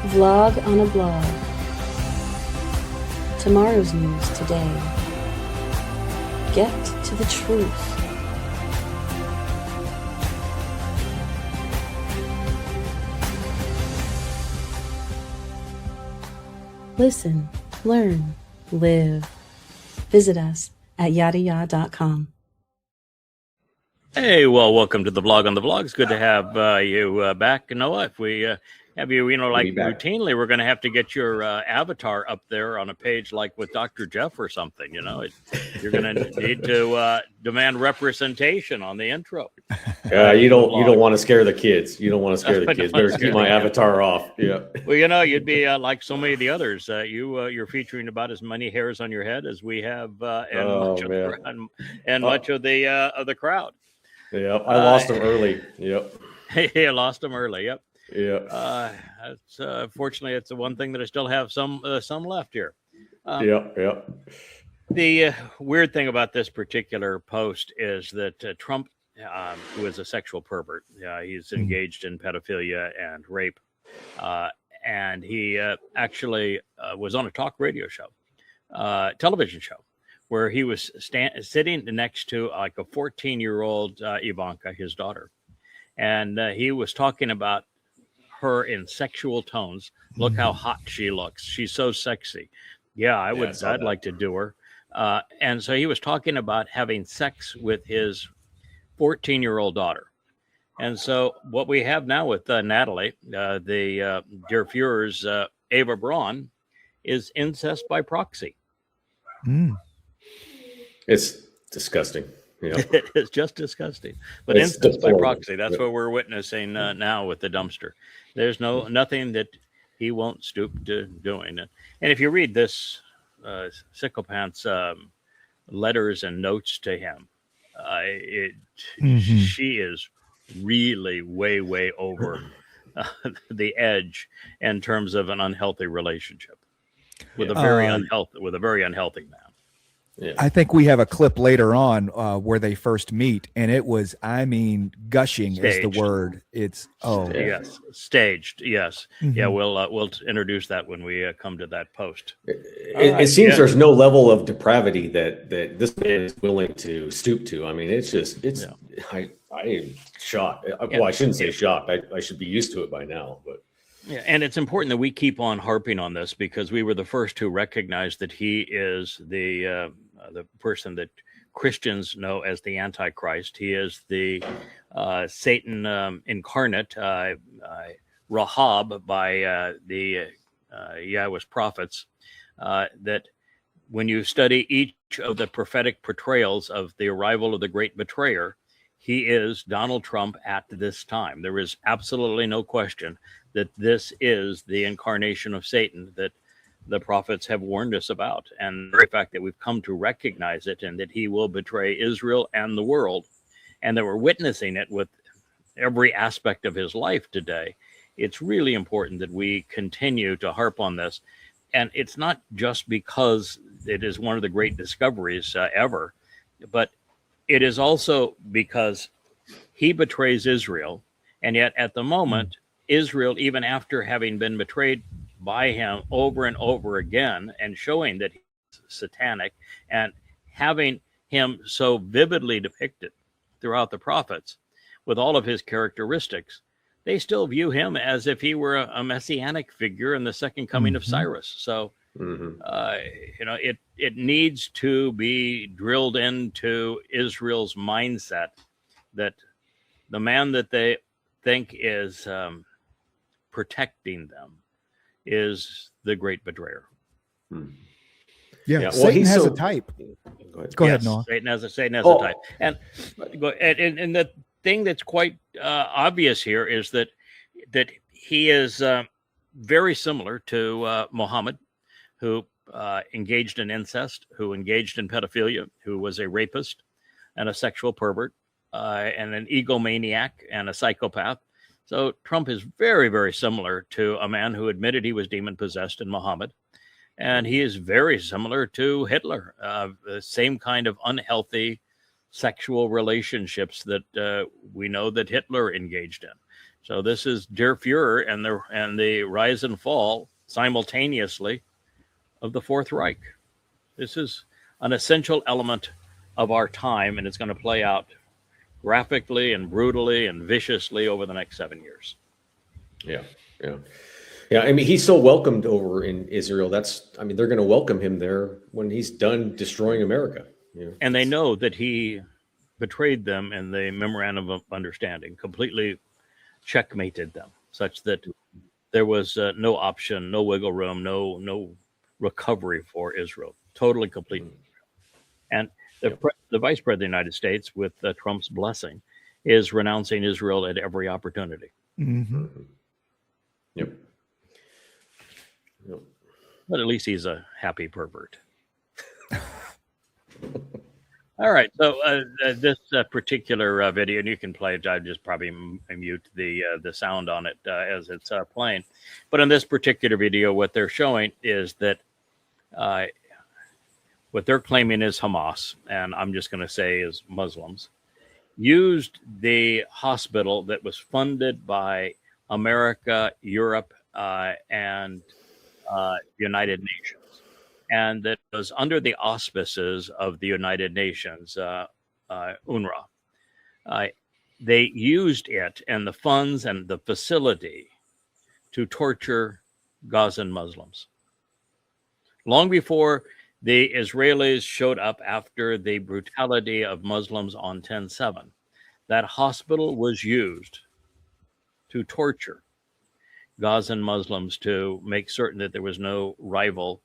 Vlog on a blog. Tomorrow's news today. Get to the truth. Listen, learn, live. Visit us at yadaya.com. Hey, well, welcome to the Blog on the Vlog. It's good to have you back, Noah. If we have you, like routinely, we're going to have to get your avatar up there on a page like with Dr. Jeff or something. You're going to need to demand representation on the intro. You don't want to scare the kids. You don't want to scare the kids. Better keep my avatar off. Yeah. Well, you'd be like so many of the others. You're featuring about as many hairs on your head as we have, and much of the crowd. Yeah, I lost them early. Yep. Hey, I lost them early. Yep. Yeah. Fortunately, it's the one thing that I still have some left here. Yep. The weird thing about this particular post is that Trump, who is a sexual pervert, he's engaged in pedophilia and rape, and he actually was on a talk radio show, television show, where he was sitting next to like a 14-year-old Ivanka, his daughter. And he was talking about her in sexual tones. Look how hot she looks. She's so sexy. Yeah, I'd like to do her. And so he was talking about having sex with his 14-year-old daughter. And so what we have now with Natalie, the Dear Fuhrer's Ava Braun, is incest by proxy. It's disgusting. Yeah. It is just disgusting. But it's incest by proxy, that's what we're witnessing now with the dumpster. There's nothing that he won't stoop to doing. And if you read this sycophant's letters and notes to him, she is really way over the edge in terms of an unhealthy relationship with a very unhealthy man. Yeah. I think we have a clip later on where they first meet, and it was, gushing staged. Is the word. It's yes, staged. Yes, yeah. We'll introduce that when we come to that post. It seems there's no level of depravity that this man is willing to stoop to. I am shocked. Well, I shouldn't say shocked. I should be used to it by now, but. Yeah, and it's important that we keep on harping on this because we were the first to recognize that he is the person that Christians know as the Antichrist. He is the Satan incarnate, Rahab by the Yahweh's prophets. That when you study each of the prophetic portrayals of the arrival of the great betrayer, he is Donald Trump at this time. There is absolutely no question that this is the incarnation of Satan that the prophets have warned us about. And the very fact that we've come to recognize it and that he will betray Israel and the world, and that we're witnessing it with every aspect of his life today, it's really important that we continue to harp on this. And it's not just because it is one of the great discoveries ever, but it is also because he betrays Israel. And yet at the moment, Israel, even after having been betrayed by him over and over again and showing that he's satanic and having him so vividly depicted throughout the prophets with all of his characteristics, they still view him as if he were a messianic figure in the second coming of Cyrus. So, it needs to be drilled into Israel's mindset that the man that they think is protecting them is the great betrayer. Yeah, well, Satan has a type. Go ahead, Noah. Satan has a type. And the thing that's quite obvious here is that he is very similar to Muhammad, who engaged in incest, who engaged in pedophilia, who was a rapist and a sexual pervert, and an egomaniac and a psychopath. So Trump is very, very similar to a man who admitted he was demon-possessed in Muhammad. And he is very similar to Hitler, the same kind of unhealthy sexual relationships that we know that Hitler engaged in. So this is Der Fuhrer and the rise and fall simultaneously of the Fourth Reich. This is an essential element of our time, and it's going to play out graphically and brutally and viciously over the next 7 years. Yeah. I mean, he's so welcomed over in Israel. They're going to welcome him there when he's done destroying America. And they know that he betrayed them in the memorandum of understanding, completely checkmated them, such that there was no option, no wiggle room, no recovery for Israel. Totally complete. And the vice president of the United States, with Trump's blessing, is renouncing Israel at every opportunity. Mm-hmm. Yep. But at least he's a happy pervert. All right. So this particular video, and you can play it. I just probably mute the sound on it as it's playing. But in this particular video, what they're showing is that what they're claiming is Hamas, and I'm just going to say is Muslims, used the hospital that was funded by America, Europe, and the United Nations, and that was under the auspices of the United Nations, UNRWA. They used it and the funds and the facility to torture Gazan Muslims. Long before the Israelis showed up after the brutality of Muslims on 10/7, that hospital was used to torture Gazan Muslims to make certain that there was no rival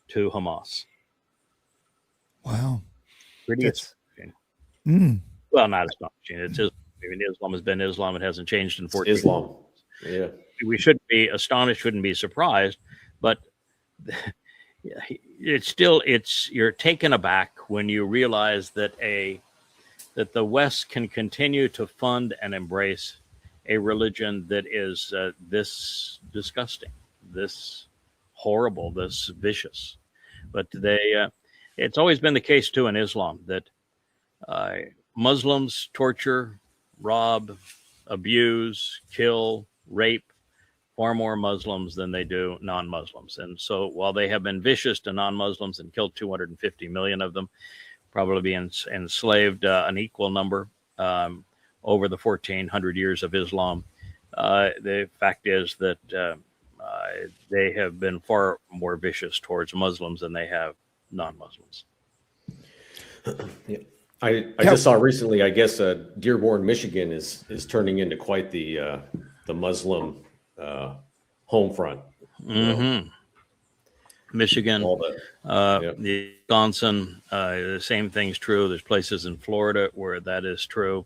to Hamas. Wow. Pretty astonishing. Well, not astonishing. It's Islam. I mean, Islam has been Islam. It hasn't changed in 14 years. Islam. Yeah. We shouldn't be astonished, shouldn't be surprised, but you're taken aback when you realize that that the West can continue to fund and embrace a religion that is this disgusting, this horrible, this vicious. But it's always been the case too in Islam that Muslims torture, rob, abuse, kill, rape far more Muslims than they do non-Muslims. And so while they have been vicious to non-Muslims and killed 250 million of them, probably enslaved an equal number over the 1400 years of Islam, the fact is that they have been far more vicious towards Muslims than they have non-Muslims. Yeah. I just saw recently, I guess, Dearborn, Michigan is turning into quite the Muslim home front. Mm-hmm. Michigan, the Wisconsin, the same thing's true. There's places in Florida where that is true.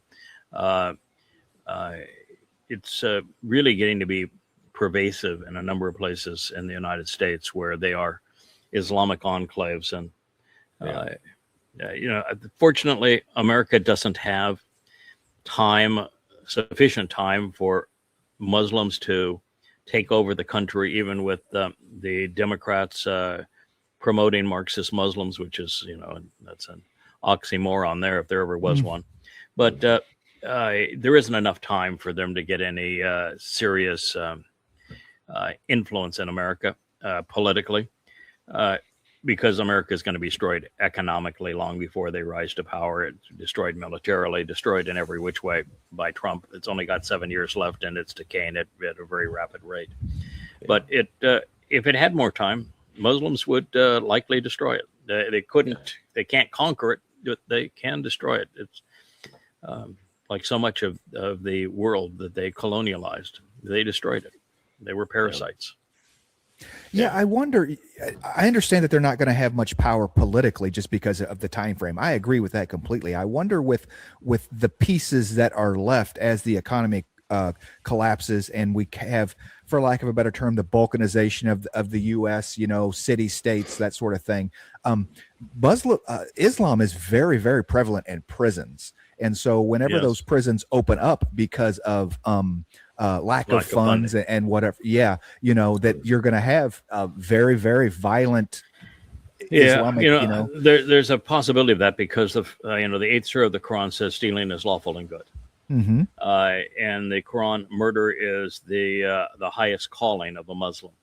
It's really getting to be pervasive in a number of places in the United States where they are Islamic enclaves. And, fortunately, America doesn't have sufficient time for Muslims to take over the country, even with the Democrats promoting Marxist Muslims, which is, that's an oxymoron there if there ever was one. But there isn't enough time for them to get any serious influence in America politically, because America is going to be destroyed economically long before they rise to power. It's destroyed militarily, destroyed in every which way by Trump. It's only got 7 years left, and it's decaying at a very rapid rate. But if it had more time, Muslims would likely destroy it. They couldn't. They can't conquer it, but they can destroy it. It's like so much of the world that they colonialized. They destroyed it. They were parasites. Yeah, I wonder. I understand that they're not going to have much power politically just because of the time frame. I agree with that completely. I wonder with the pieces that are left as the economy collapses, and we have, for lack of a better term, the balkanization of the U.S. City states, that sort of thing. Islam is very, very prevalent in prisons, and so whenever those prisons open up because of lack of funds and whatever, that you're going to have very, very violent Islamic, there's a possibility of that because of the 8th surah of the Quran says stealing is lawful and good. And the Quran, murder is the highest calling of a Muslim.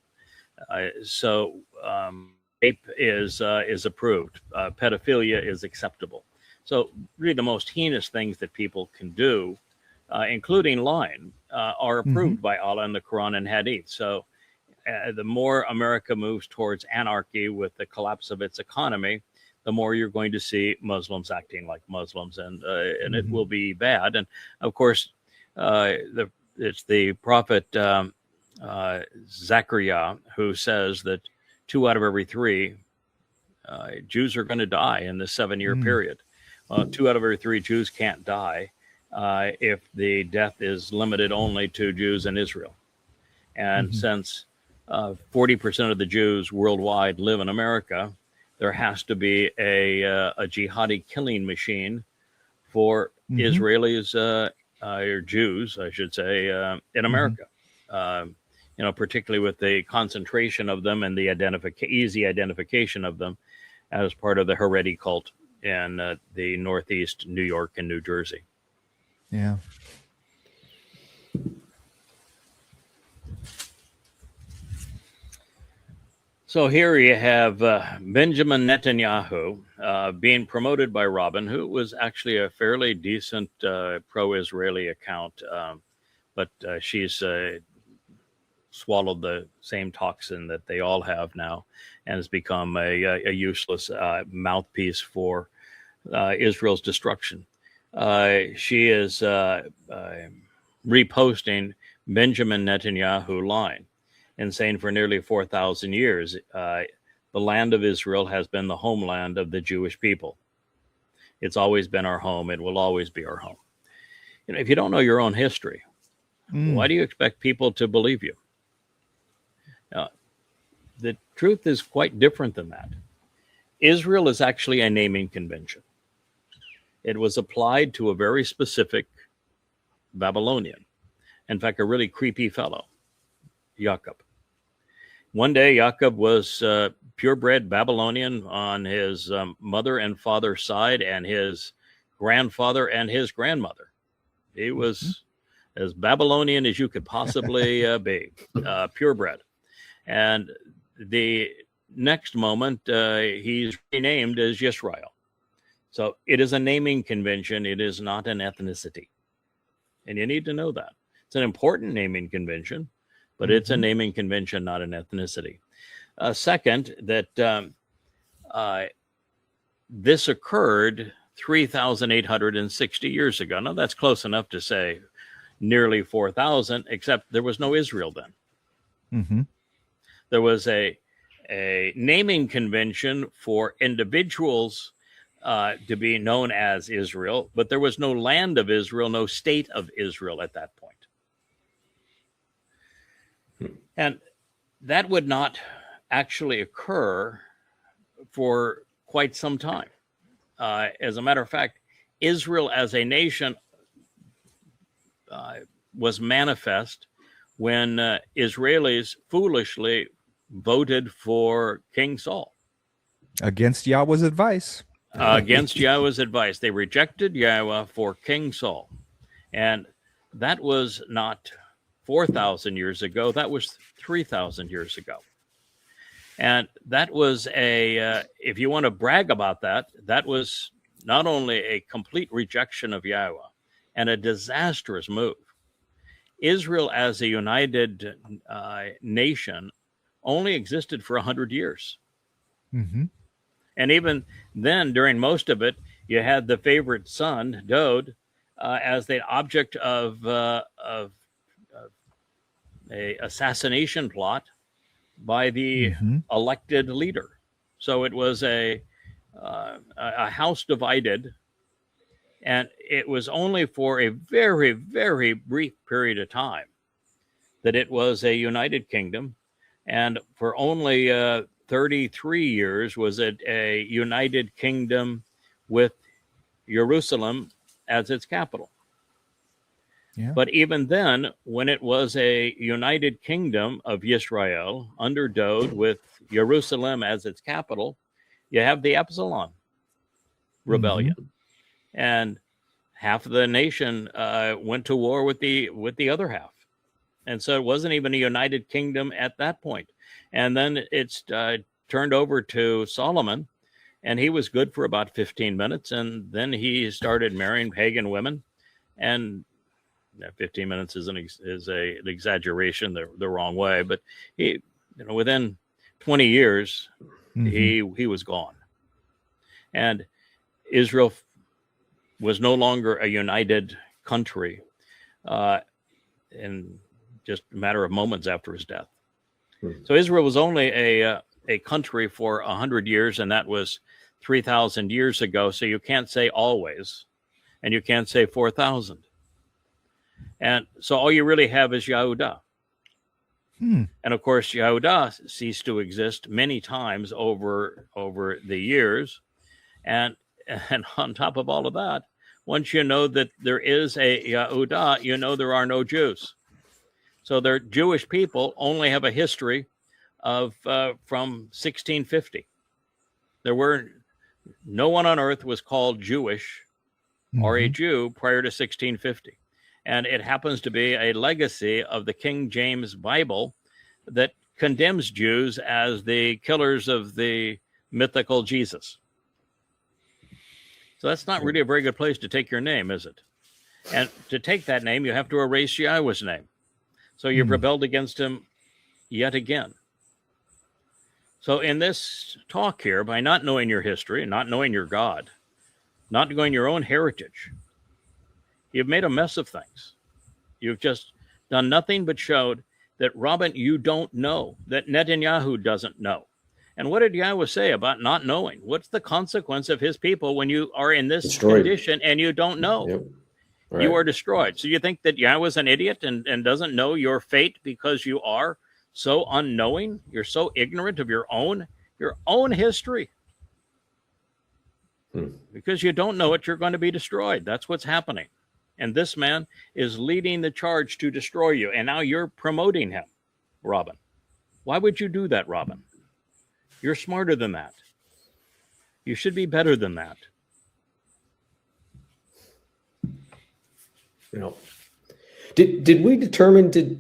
So rape is approved. Pedophilia is acceptable. So really the most heinous things that people can do, including lying, are approved by Allah in the Quran and Hadith. So the more America moves towards anarchy with the collapse of its economy, the more you're going to see Muslims acting like Muslims, and it will be bad. And of course, it's the prophet Zechariah who says that 2 out of every 3 Jews are going to die in this 7-year period. 2 out of every 3 Jews can't die if the death is limited only to Jews in Israel. And since 40% of the Jews worldwide live in America, there has to be a jihadi killing machine for Israelis or Jews, I should say, in America. Particularly with the concentration of them and the easy identification of them as part of the Haredi cult in the Northeast, New York, and New Jersey. Yeah. So here you have Benjamin Netanyahu being promoted by Robin, who was actually a fairly decent pro-Israeli account, but she's swallowed the same toxin that they all have now and has become a useless mouthpiece for Israel's destruction. She is reposting Benjamin Netanyahu line and saying for nearly 4,000 years, the land of Israel has been the homeland of the Jewish people. It's always been our home. It will always be our home. If you don't know your own history, why do you expect people to believe you? The truth is quite different than that. Israel is actually a naming convention. It was applied to a very specific Babylonian. In fact, a really creepy fellow, Jacob. One day, Jacob was purebred Babylonian on his mother and father's side, and his grandfather and his grandmother. He was as Babylonian as you could possibly be, purebred. And the next moment, he's renamed as Yisrael. So it is a naming convention. It is not an ethnicity. And you need to know that. It's an important naming convention, but it's a naming convention, not an ethnicity. Second, that this occurred 3,860 years ago. Now, that's close enough to say nearly 4,000, except there was no Israel then. There was a naming convention for individuals to be known as Israel, but there was no land of Israel, no state of Israel at that point. And that would not actually occur for quite some time. As a matter of fact, Israel as a nation was manifest when Israelis foolishly voted for King Saul. Against Yahweh's advice. Against Yahweh's advice. They rejected Yahweh for King Saul. And that was not 4,000 years ago. That was 3,000 years ago. And that was if you want to brag about that, that was not only a complete rejection of Yahweh and a disastrous move. Israel as a united nation only existed for 100 years. And even then, during most of it, you had the favorite son, Dode, as the object of a assassination plot by the elected leader. So it was a house divided, and it was only for a very, very brief period of time that it was a united kingdom. And for only 33 years was it a united kingdom with Jerusalem as its capital. But even then, when it was a united kingdom of Israel under Dode with Jerusalem as its capital, you have the Absalom rebellion. And half of the nation went to war with the other half, and so it wasn't even a united kingdom at that point. And then it's turned over to Solomon, and he was good for about 15 minutes, and then he started marrying pagan women. And 15 minutes is an exaggeration the wrong way, but he, within 20 years, he was gone, and Israel was no longer a united country in just a matter of moments after his death. So Israel was only a country for 100 years, and that was 3,000 years ago. So you can't say always, and you can't say 4,000. And so all you really have is Yehudah. And of course, Yehudah ceased to exist many times over the years. And on top of all of that, once you know that there is a Yehudah, you know there are no Jews. So their Jewish people only have a history of from 1650. There were no one on earth was called Jewish or a Jew prior to 1650. And it happens to be a legacy of the King James Bible that condemns Jews as the killers of the mythical Jesus. So that's not really a very good place to take your name, is it? And to take that name, you have to erase Yahweh's name. So you've rebelled against him yet again. So in this talk here, by not knowing your history, not knowing your God, not knowing your own heritage, you've made a mess of things. You've just done nothing but showed that, Robin, you don't know, that Netanyahu doesn't know. And what did Yahweh say about not knowing? What's the consequence of his people when you are in this condition and you don't know? Yep. Right. You are destroyed. So you think that Yahweh's an idiot and doesn't know your fate because you are so unknowing? You're so ignorant of your own history. Because you don't know it, you're going to be destroyed. That's what's happening. And this man is leading the charge to destroy you. And now you're promoting him, Robin. Why would you do that, Robin? You're smarter than that. You should be better than that. Did we determine, do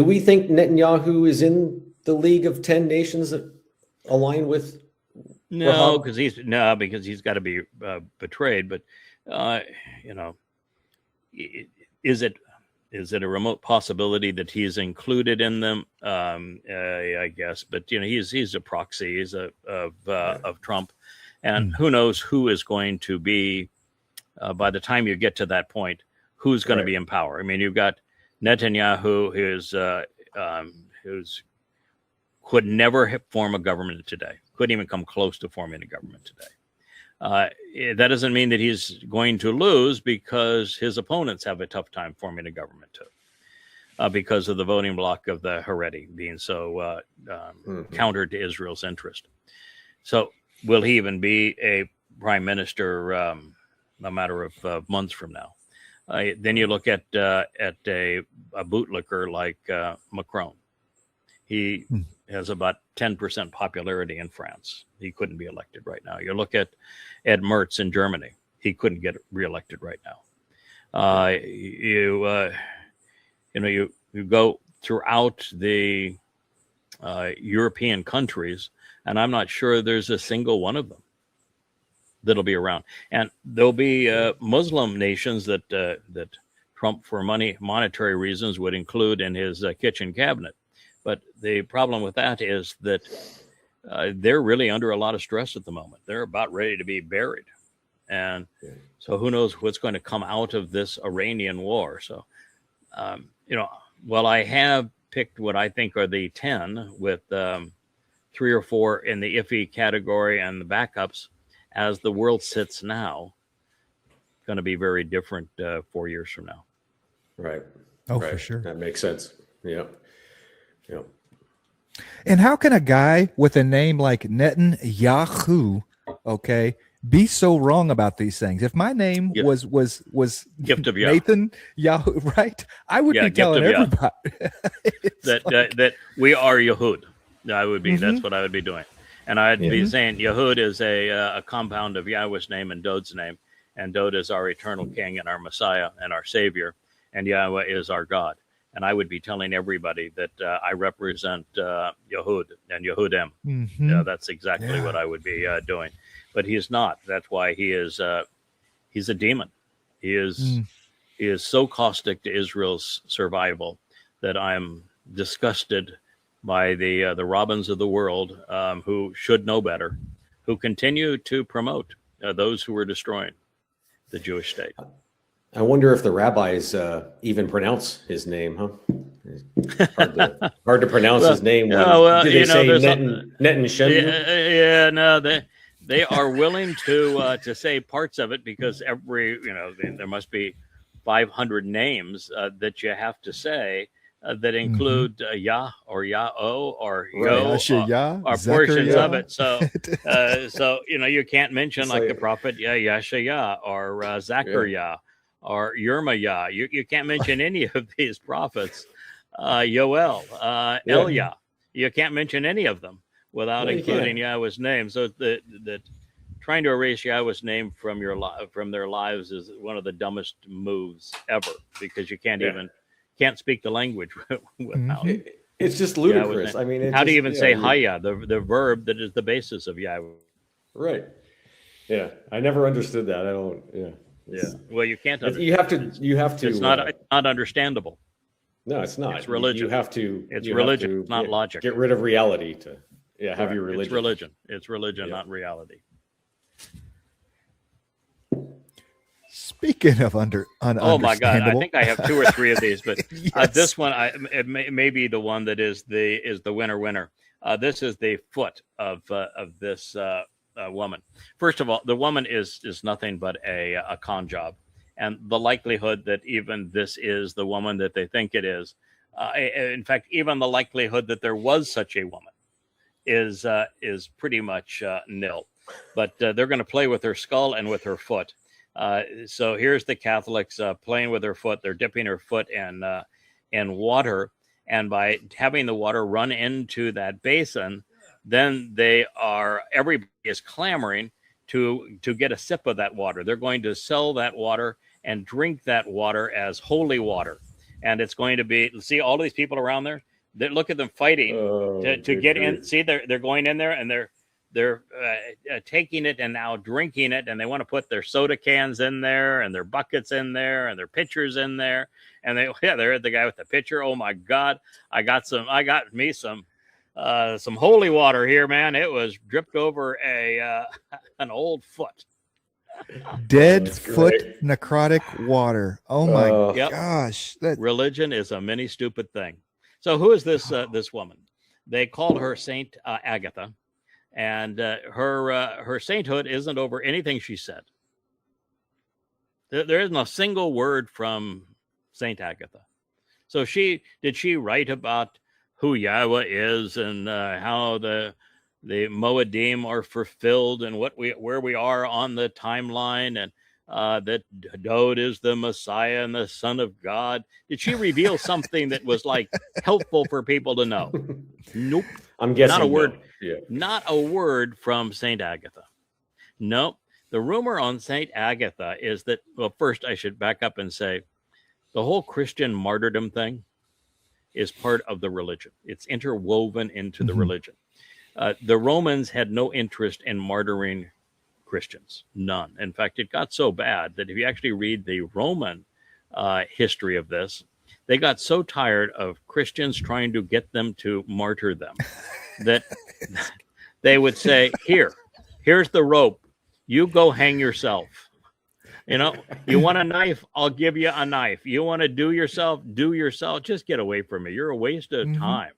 we think Netanyahu is in the League of 10 Nations that align with? No, because he's got to be betrayed. But is it a remote possibility that he's included in them? I guess, but he's a proxy. He's of Trump, and who knows who is going to be by the time you get to that point, who's going to be in power? I mean, you've got Netanyahu, who's could never form a government today. Couldn't even come close to forming a government today. That doesn't mean that he's going to lose, because his opponents have a tough time forming a government too, because of the voting bloc of the Haredi being so counter to Israel's interest. So will he even be a prime minister a matter of months from now? Then you look at a bootlicker like Macron. He has about 10% popularity in France. He couldn't be elected right now. You look at Ed Mertz in Germany. He couldn't get reelected right now. You go throughout the European countries, and I'm not sure there's a single one of them that'll be around. And there'll be Muslim nations that Trump, for monetary reasons, would include in his kitchen cabinet. But the problem with that is that they're really under a lot of stress at the moment. They're about ready to be buried. And so who knows what's going to come out of this Iranian war. So, I have picked what I think are the 10 with 3 or 4 in the iffy category and the backups. As the world sits now, going to be very different 4 years from now. Right. Oh, right. for sure. That makes sense. Yeah. Yeah. And how can a guy with a name like Netanyahu, be so wrong about these things? If my name was Gift of Nathan Yahoo, right? I would be telling everybody that we are Yehud. I would be. That's what I would be doing. And I'd be saying Yehud is a compound of Yahweh's name and Dod's name. and Dod is our eternal King and our Messiah and our Savior, and Yahweh is our God. And I would be telling everybody that I represent Yehud and Yehudim. Mhm. That's exactly what I would be doing. But he is not. That's why he's a demon. He is so caustic to Israel's survival that I'm disgusted by the Robins of the world who should know better, who continue to promote those who are destroying the Jewish state. I wonder if the rabbis even pronounce his name, huh? Hard to pronounce his name. Do they say Netan Shem? No, they are willing to say parts of it because there must be 500 names that you have to say that include Yah or Yah-O or Yo or portions of it. So you can't mention like the prophet Yashayah or Zachariah or Yirmiyah. You can't mention any of these prophets. Yoel, Elia. You can't mention any of them without including Yahweh's name. So that trying to erase Yahweh's name from their lives is one of the dumbest moves ever, because you can't speak the language without it's just ludicrous. I mean, how do you even say Haya, the verb that is the basis of Yahweh? Right. Yeah, I never understood that. I don't. Yeah. Well, you can't. You have to. It's not understandable. No, it's not. It's religion. You have to. It's religion, not logic. Get rid of reality to have your religion. It's religion. It's religion, not reality. Speaking of oh my God! I think I have 2 or 3 of these, but this one it may be the one that is the winner. This is the foot of this woman. First of all, the woman is nothing but a con job, and the likelihood that even this is the woman that they think it is, in fact, even the likelihood that there was such a woman is pretty much nil. But they're going to play with her skull and with her foot. So here's the Catholics playing with her foot. They're dipping her foot in water, and by having the water run into that basin, then everybody is clamoring to get a sip of that water. They're going to sell that water and drink that water as holy water, and it's going to be. See all these people around there. Look at them fighting to get in. See, they're going in there and they're taking it and now drinking it, and they want to put their soda cans in there and their buckets in there and their pitchers in there, and they're the guy with the pitcher. Oh my God, I got me some holy water here, man. It was dripped over an old foot. Dead foot necrotic water. Oh my gosh. Religion is a mini stupid thing. So who is this woman? They called her Saint Agatha. And her sainthood isn't over anything she said. There isn't a single word from Saint Agatha. So did she write about who Yahweh is and how the Moedim are fulfilled and where we are on the timeline, and that Dod is the Messiah and the Son of God? Did she reveal something that was like helpful for people to know? Nope. I'm guessing not a word. No. Not a word from Saint Agatha. No. The rumor on Saint Agatha is that. Well, first I should back up and say, the whole Christian martyrdom thing is part of the religion. It's interwoven into the religion. The Romans had no interest in martyring Christians, none. In fact, it got so bad that if you actually read the Roman history of this, they got so tired of Christians trying to get them to martyr them that they would say, here's the rope. You go hang yourself. You want a knife? I'll give you a knife. You want to do yourself? Just get away from me. You're a waste of time.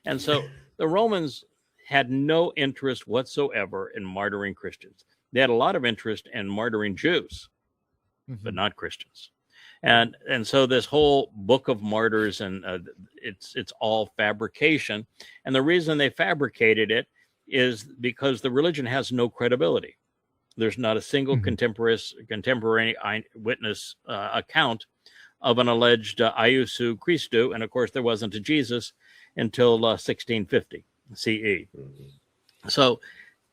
And so the Romans had no interest whatsoever in martyring Christians. They had a lot of interest in martyring Jews, but not Christians. And so this whole book of martyrs, and it's all fabrication. And the reason they fabricated it is because the religion has no credibility. There's not a single contemporary eyewitness account of an alleged Iusu Christu. And of course, there wasn't a Jesus until 1650 CE. So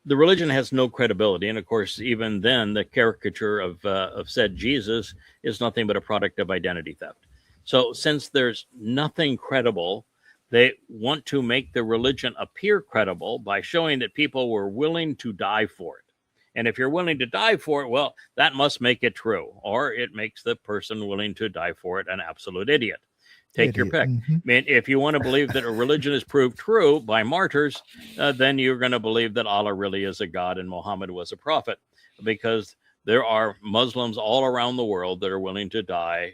the religion has no credibility. And of course, even then, the caricature of said Jesus is nothing but a product of identity theft. So since there's nothing credible, they want to make the religion appear credible by showing that people were willing to die for it. And if you're willing to die for it, well, that must make it true, or it makes the person willing to die for it an absolute idiot. Take your pick. Mm-hmm. I mean, if you want to believe that a religion is proved true by martyrs, then you're going to believe that Allah really is a god and Muhammad was a prophet, because there are Muslims all around the world that are willing to die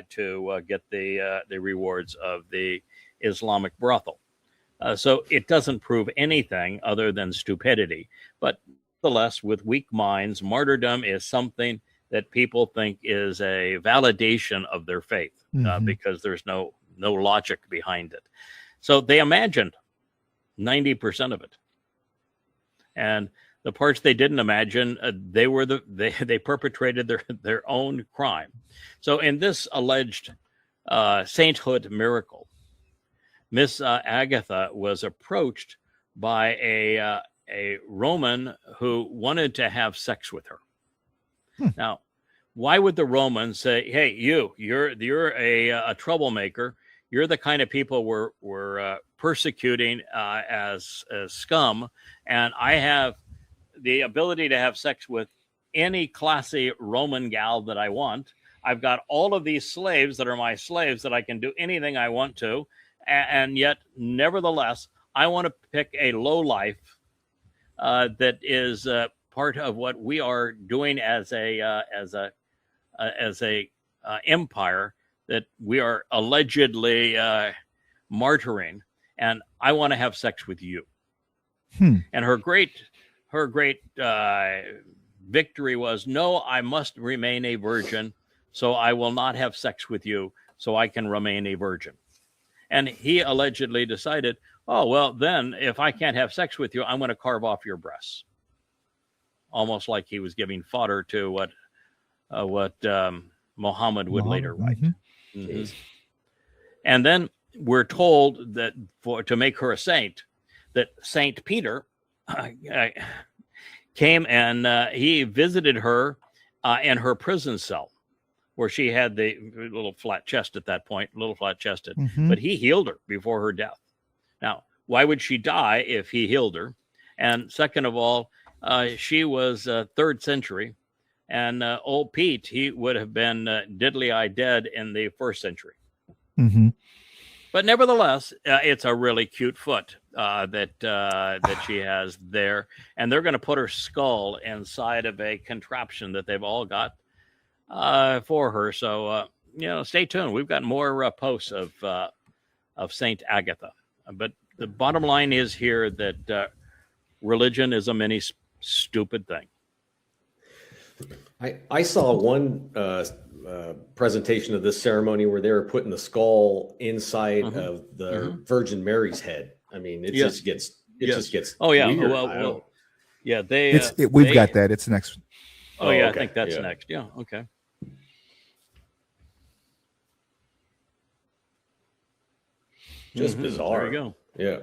to get the rewards of the Islamic brothel. So it doesn't prove anything other than stupidity. But nonetheless, with weak minds, martyrdom is something that people think is a validation of their faith, because there's no logic behind it. So they imagined 90% of it. And the parts they didn't imagine, they perpetrated their own crime. So in this alleged sainthood miracle, Miss Agatha was approached by a Roman who wanted to have sex with her. Now, why would the Romans say, "Hey, you're a troublemaker. You're the kind of people we're persecuting as scum, and I have the ability to have sex with any classy Roman gal that I want. I've got all of these slaves that are my slaves that I can do anything I want to, and yet, nevertheless, I want to pick a lowlife that is part of what we are doing as a empire that we are allegedly martyring, and I want to have sex with you." And her great victory was, "No, I must remain a virgin, so I will not have sex with you, so I can remain a virgin." And he allegedly decided, "Oh, well, then if I can't have sex with you, I'm going to carve off your breasts." Almost like he was giving fodder to what Muhammad would later write. And then we're told that to make her a saint, that Saint Peter came and he visited her in her prison cell, where she had the little flat chest at that point, but he healed her before her death. Now, why would she die if he healed her? And second of all, she was 3rd century, and old Pete, he would have been diddly-eye dead in the 1st century. But nevertheless, it's a really cute foot that she has there, and they're going to put her skull inside of a contraption that they've all got for her. So stay tuned. We've got more posts of Saint Agatha. But the bottom line is here that religion is a mini stupid thing. I saw one presentation of this ceremony where they were putting the skull inside of the Virgin Mary's head. I mean, it just gets oh yeah, weird. well yeah, we've got that. It's next. Oh yeah, okay. I think that's next. Yeah, okay. Just bizarre. There you go. Yeah.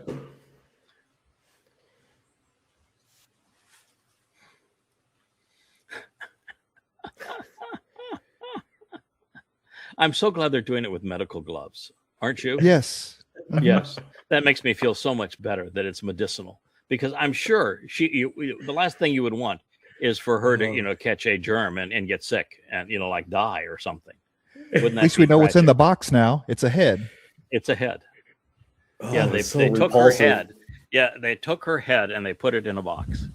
I'm so glad they're doing it with medical gloves, aren't you? Yes. Yes. That makes me feel so much better that it's medicinal, because I'm sure the last thing you would want is for her to, catch a germ and get sick and, like die or something. Wouldn't that At least we know what's in the box now. It's a head. It's a head. Oh, Yeah, they took her head. Yeah, they took her head and they put it in a box.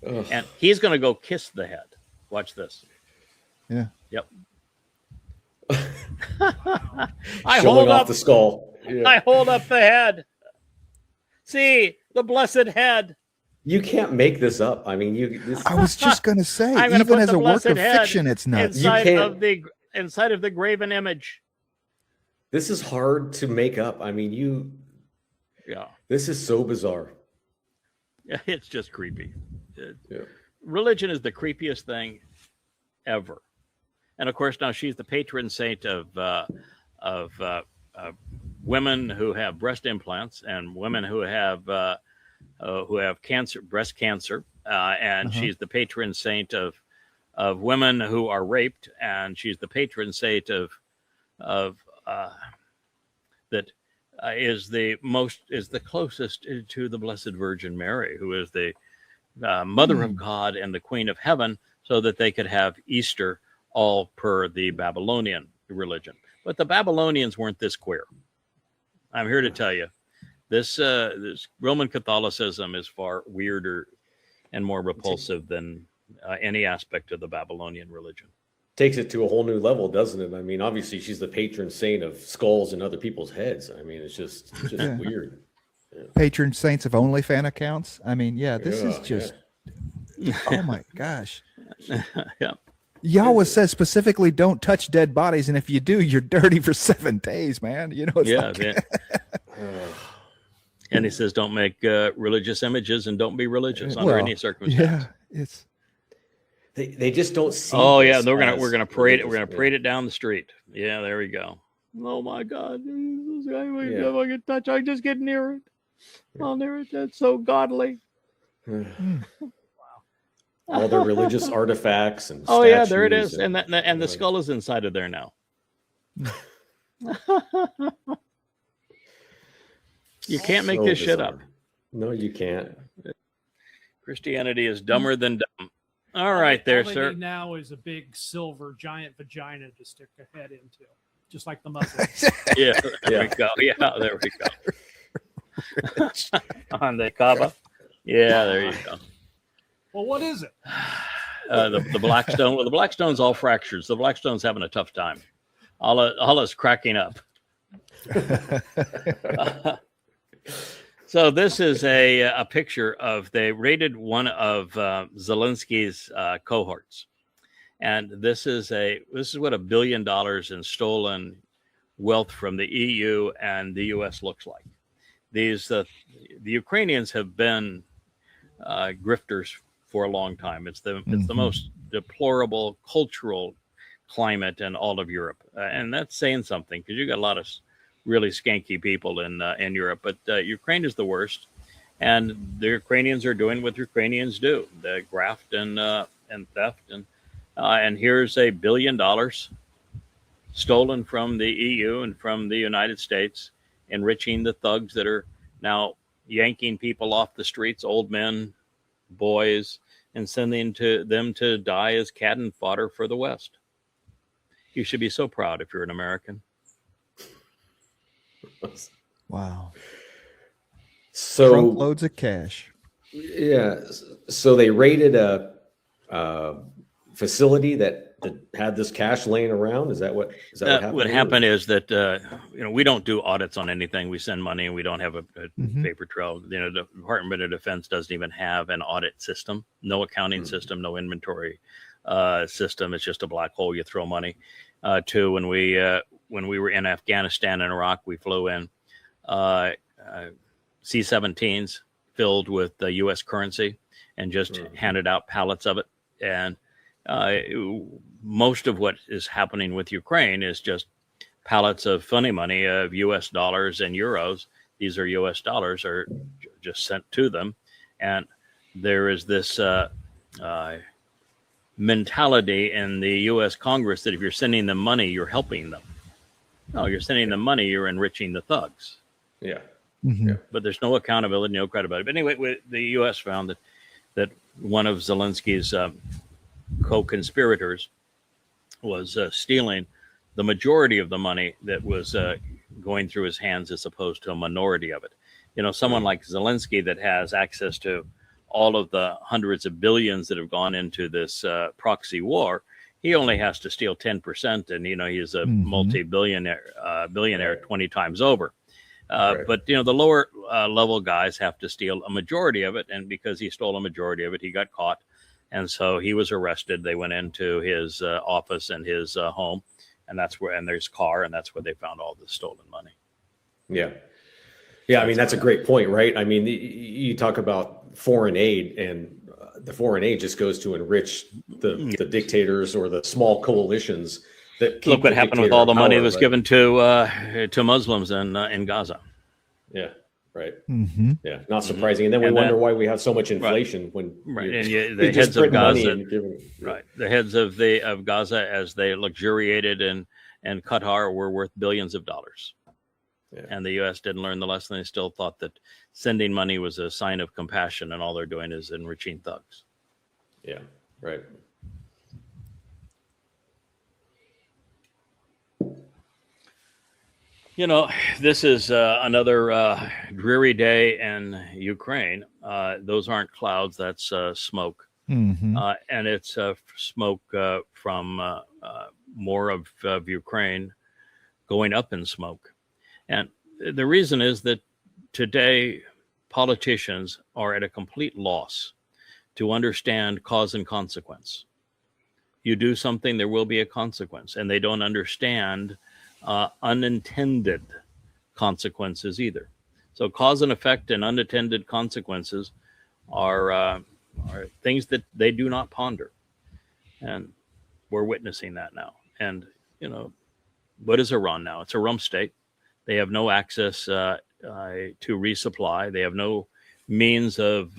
Ugh. And he's going to go kiss the head. Watch this. Yeah. Yep. Showing off the skull. Yeah. I hold up the head. See, the blessed head. You can't make this up. I mean, I was just going to say, I'm gonna even put as the a work blessed of head fiction, it's nuts. inside of the graven image. This is hard to make up. I mean, Yeah. This is so bizarre. Yeah, it's just creepy. Yeah. Religion is the creepiest thing ever. And of course, now she's the patron saint of women who have breast implants and women who have cancer, breast cancer. and she's the patron saint of women who are raped, and she's the patron saint of that is the closest to the Blessed Virgin Mary, who is the Mother of God and the Queen of Heaven, so that they could have Easter all per the Babylonian religion. But the Babylonians weren't this queer. I'm here to tell you, this Roman Catholicism is far weirder and more repulsive than any aspect of the Babylonian religion. Takes it to a whole new level, doesn't it? I mean, obviously she's the patron saint of skulls and other people's heads. I mean, it's just weird. Yeah. Patron saints of OnlyFans accounts. I mean, this is just, oh my gosh. Yeah. Yahweh says specifically, don't touch dead bodies, and if you do, you're dirty for 7 days, man. You know, it's and he says, don't make religious images and don't be religious under any circumstance. Yeah, it's. They just don't see. Oh yeah, we're gonna parade it. We're gonna parade it down the street. Yeah, there we go. Oh my God, this guy, if I can touch, I just get near it. Oh, near it. That's so godly. All their religious artifacts and yeah, there it is, and the skull is inside of there now. You can't make this shit up. No, you can't. Christianity is dumber than dumb. All right, there, sir. Now is a big silver giant vagina to stick a head into, just like the Muslims. Yeah, there we go. Yeah, there we go. On the Kaaba. Yeah, there you go. Well, what is it? The black stone. Well, the black stone's all fractures. The black stone's having a tough time. Allah's cracking up. So this is a picture of, they raided one of Zelensky's cohorts, and this is what $1 billion in stolen wealth from the EU and the US looks like. These the Ukrainians have been grifters for a long time. It's the most deplorable cultural climate in all of Europe, and that's saying something, because you got a lot of really skanky people in Europe, but Ukraine is the worst, and the Ukrainians are doing what Ukrainians do: the graft and theft, and here's $1 billion stolen from the EU and from the United States, enriching the thugs that are now yanking people off the streets, old men, boys, and sending them to die as cannon fodder for the West. You should be so proud if you're an American. Wow. So trunk loads of cash. Yeah. So they raided a facility that had this cash laying around. Is that what happened? What happened is that we don't do audits on anything. We send money, and we don't have a paper trail. The Department of Defense doesn't even have an audit system. No accounting system. No inventory system. It's just a black hole. You throw money to. When we were in Afghanistan and Iraq, we flew in C-17s filled with U.S. currency and just handed out pallets of it. And most of what is happening with Ukraine is just pallets of funny money of U.S. dollars and euros. These are U.S. dollars are just sent to them. And there is this mentality in the U.S. Congress that if you're sending them money, you're helping them. No, you're sending them money, you're enriching the thugs. Yeah. Mm-hmm. Yeah. But there's no accountability, no credibility. But anyway, the U.S. found that one of Zelensky's co-conspirators was stealing the majority of the money that was going through his hands, as opposed to a minority of it. Someone like Zelensky that has access to all of the hundreds of billions that have gone into this proxy war, he only has to steal 10%, and he's a multi-billionaire 20 times over. But the lower level guys have to steal a majority of it, and because he stole a majority of it, he got caught, and so he was arrested. They went into his office and his home, and there's car, and that's where they found all the stolen money. Yeah. Yeah, I mean, that's a great point, right? I mean, you talk about foreign aid, and the foreign aid just goes to enrich the dictators or the small coalitions that keep. Look what happened with all the money that was given to Muslims in Gaza. Yeah. right? Mm-hmm. Yeah, not surprising. And then we And wonder then- why we have so much inflation when Right, you- and you the just heads of print money Gaza, and give it- right, the heads of Gaza, as they luxuriated in Qatar, were worth billions of dollars. Yeah. And the U.S. didn't learn the lesson. They still thought that sending money was a sign of compassion, and all they're doing is enriching thugs. Yeah, right. You know, this is another dreary day in Ukraine. Those aren't clouds, that's smoke. Mm-hmm. And it's smoke from more of Ukraine going up in smoke. And the reason is that today politicians are at a complete loss to understand cause and consequence. You do something, there will be a consequence, and they don't understand unintended consequences either. So cause and effect and unintended consequences are things that they do not ponder. And we're witnessing that now. And, you know, what is Iran now? It's a rump state. They have no access to resupply. They have no means of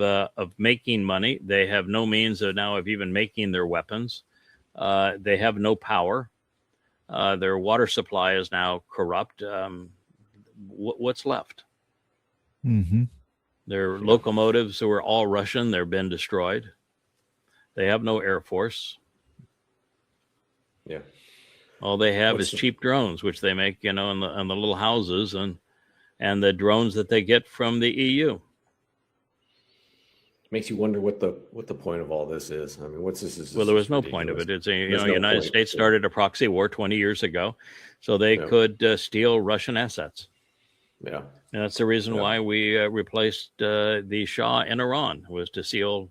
making money. They have no means of even making their weapons. They have no power. Their water supply is now corrupt. What's left? Mm-hmm. Their locomotives were all Russian. They've been destroyed. They have no air force. Yeah. All they have What's is the- cheap drones, which they make, in the little houses, and the drones that they get from the EU. Makes you wonder what the point of all this is. I mean, what's this? Well, there was no point of it. It's There's no United point. States started a proxy war 20 years ago, so they Yeah. could steal Russian assets. Yeah. And that's the reason Yeah. why we replaced the Shah in Iran, was to steal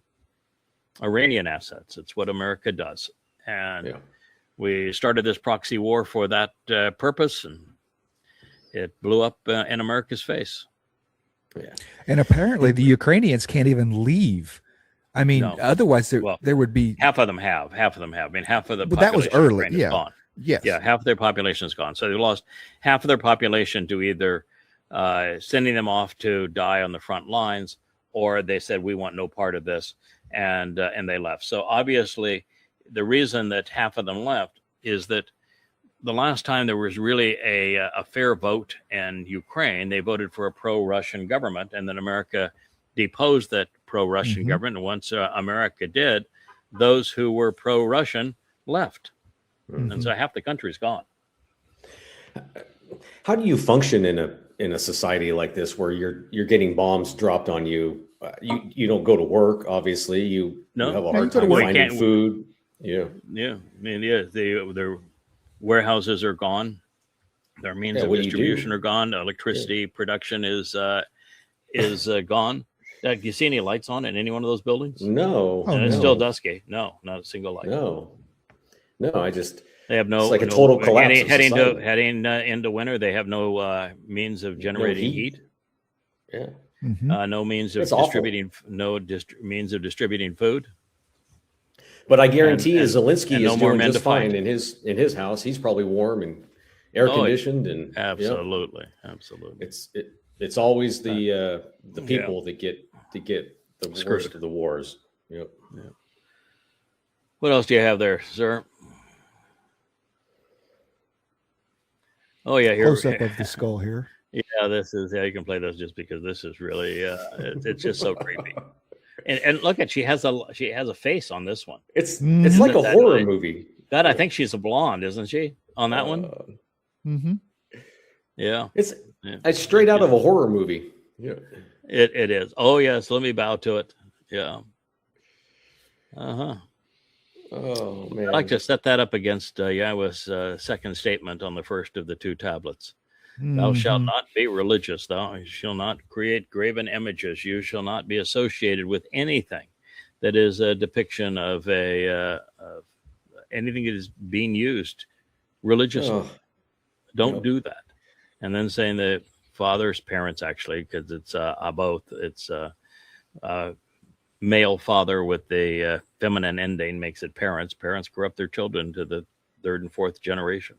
Iranian assets. It's what America does. And Yeah. we started this proxy war for that purpose, and it blew up in America's face. Yeah. And apparently the Ukrainians can't even leave. I mean, No. otherwise Well, there would be. Half of them have. Half of them have. I mean, half of the But that was population of early, Ukraine is yeah. gone. Yes. Yeah, half of their population is gone. So they lost half of their population to either sending them off to die on the front lines, or they said, we want no part of this, and they left. So obviously, the reason that half of them left is that the last time there was really a fair vote in Ukraine, they voted for a pro-Russian government, and then America deposed that pro-Russian Mhm. government. And once America did, those who were pro-Russian left. And so half the country's gone. How do you function in a society like this where you're getting bombs dropped on you? You don't go to work, obviously. You No. have a No, hard you go to time work. finding Can't- food. Yeah. Yeah, I mean, yeah, their warehouses are gone. Their means Yeah, of what do you distribution do? are gone. Electricity production is gone. Do you see any lights on in any one of those buildings? No. Oh, And it's no. still dusky. No, not a single light. No. I just They have no. It's like a total collapse of Heading society. into winter, they have no means of generating heat. Yeah. Mhm. No means of It's awful. distributing. Means of distributing food. But I guarantee And- Zelensky and no is more doing men just to fight. fine in his house. He's probably warm and air Oh, conditioned and yeah. Absolutely. It's always the yeah. people that get the worst Screwed. of the wars. Yep. What else do you have there, sir? Oh yeah, here. Close up of the skull here. Yeah, you can play this just because this is really it's just so creepy. And look at she has a face on this one. It's Mhm. like a That horror night. movie. God, I think she's a blonde, isn't she? On that one? Mm-hmm. Yeah. It's Yeah. it's straight out of a horror movie. Yeah. It is. Oh yes, let me bow to it. Yeah. Uh-huh. Oh man. I'd like to set that up against Yahweh's second statement on the first of the two tablets. Thou shalt Mhm. not be religious. Thou shalt not create graven images. You shall not be associated with anything that is a depiction of of anything that is being used religiously. Oh, Don't Yep. do that. And then saying the father's parents, actually, because it's both. It's male father with the feminine ending makes it parents. Parents corrupt their children to the third and fourth generation.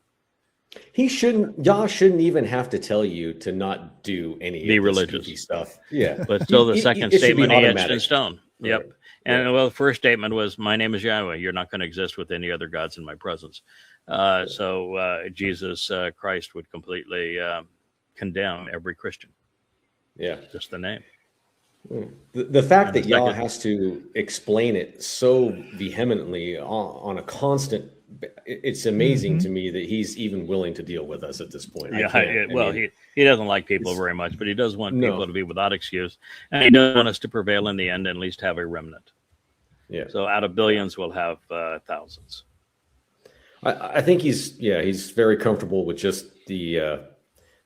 Yah shouldn't even have to tell you to not do any Be of this religious. goofy stuff. Yeah. But still, the second It should be statement he etched in automatic. stone. Yep. Right. And Yeah. well, the first statement was, "My name is Yahweh. You're not going to exist with any other gods in my presence." So Jesus Christ would completely condemn every Christian. Yeah. Just the name. The fact And that the Yah second- has to explain it so vehemently on a constant, it's amazing to me that he's even willing to deal with us at this point. I Yeah, can't. well, I mean, he doesn't like people it's- very much, but he does want No. people to be without excuse, and he does want us to prevail in the end, and at least have a remnant. yeah. So out of billions, we'll have thousands. I think he's very comfortable with just the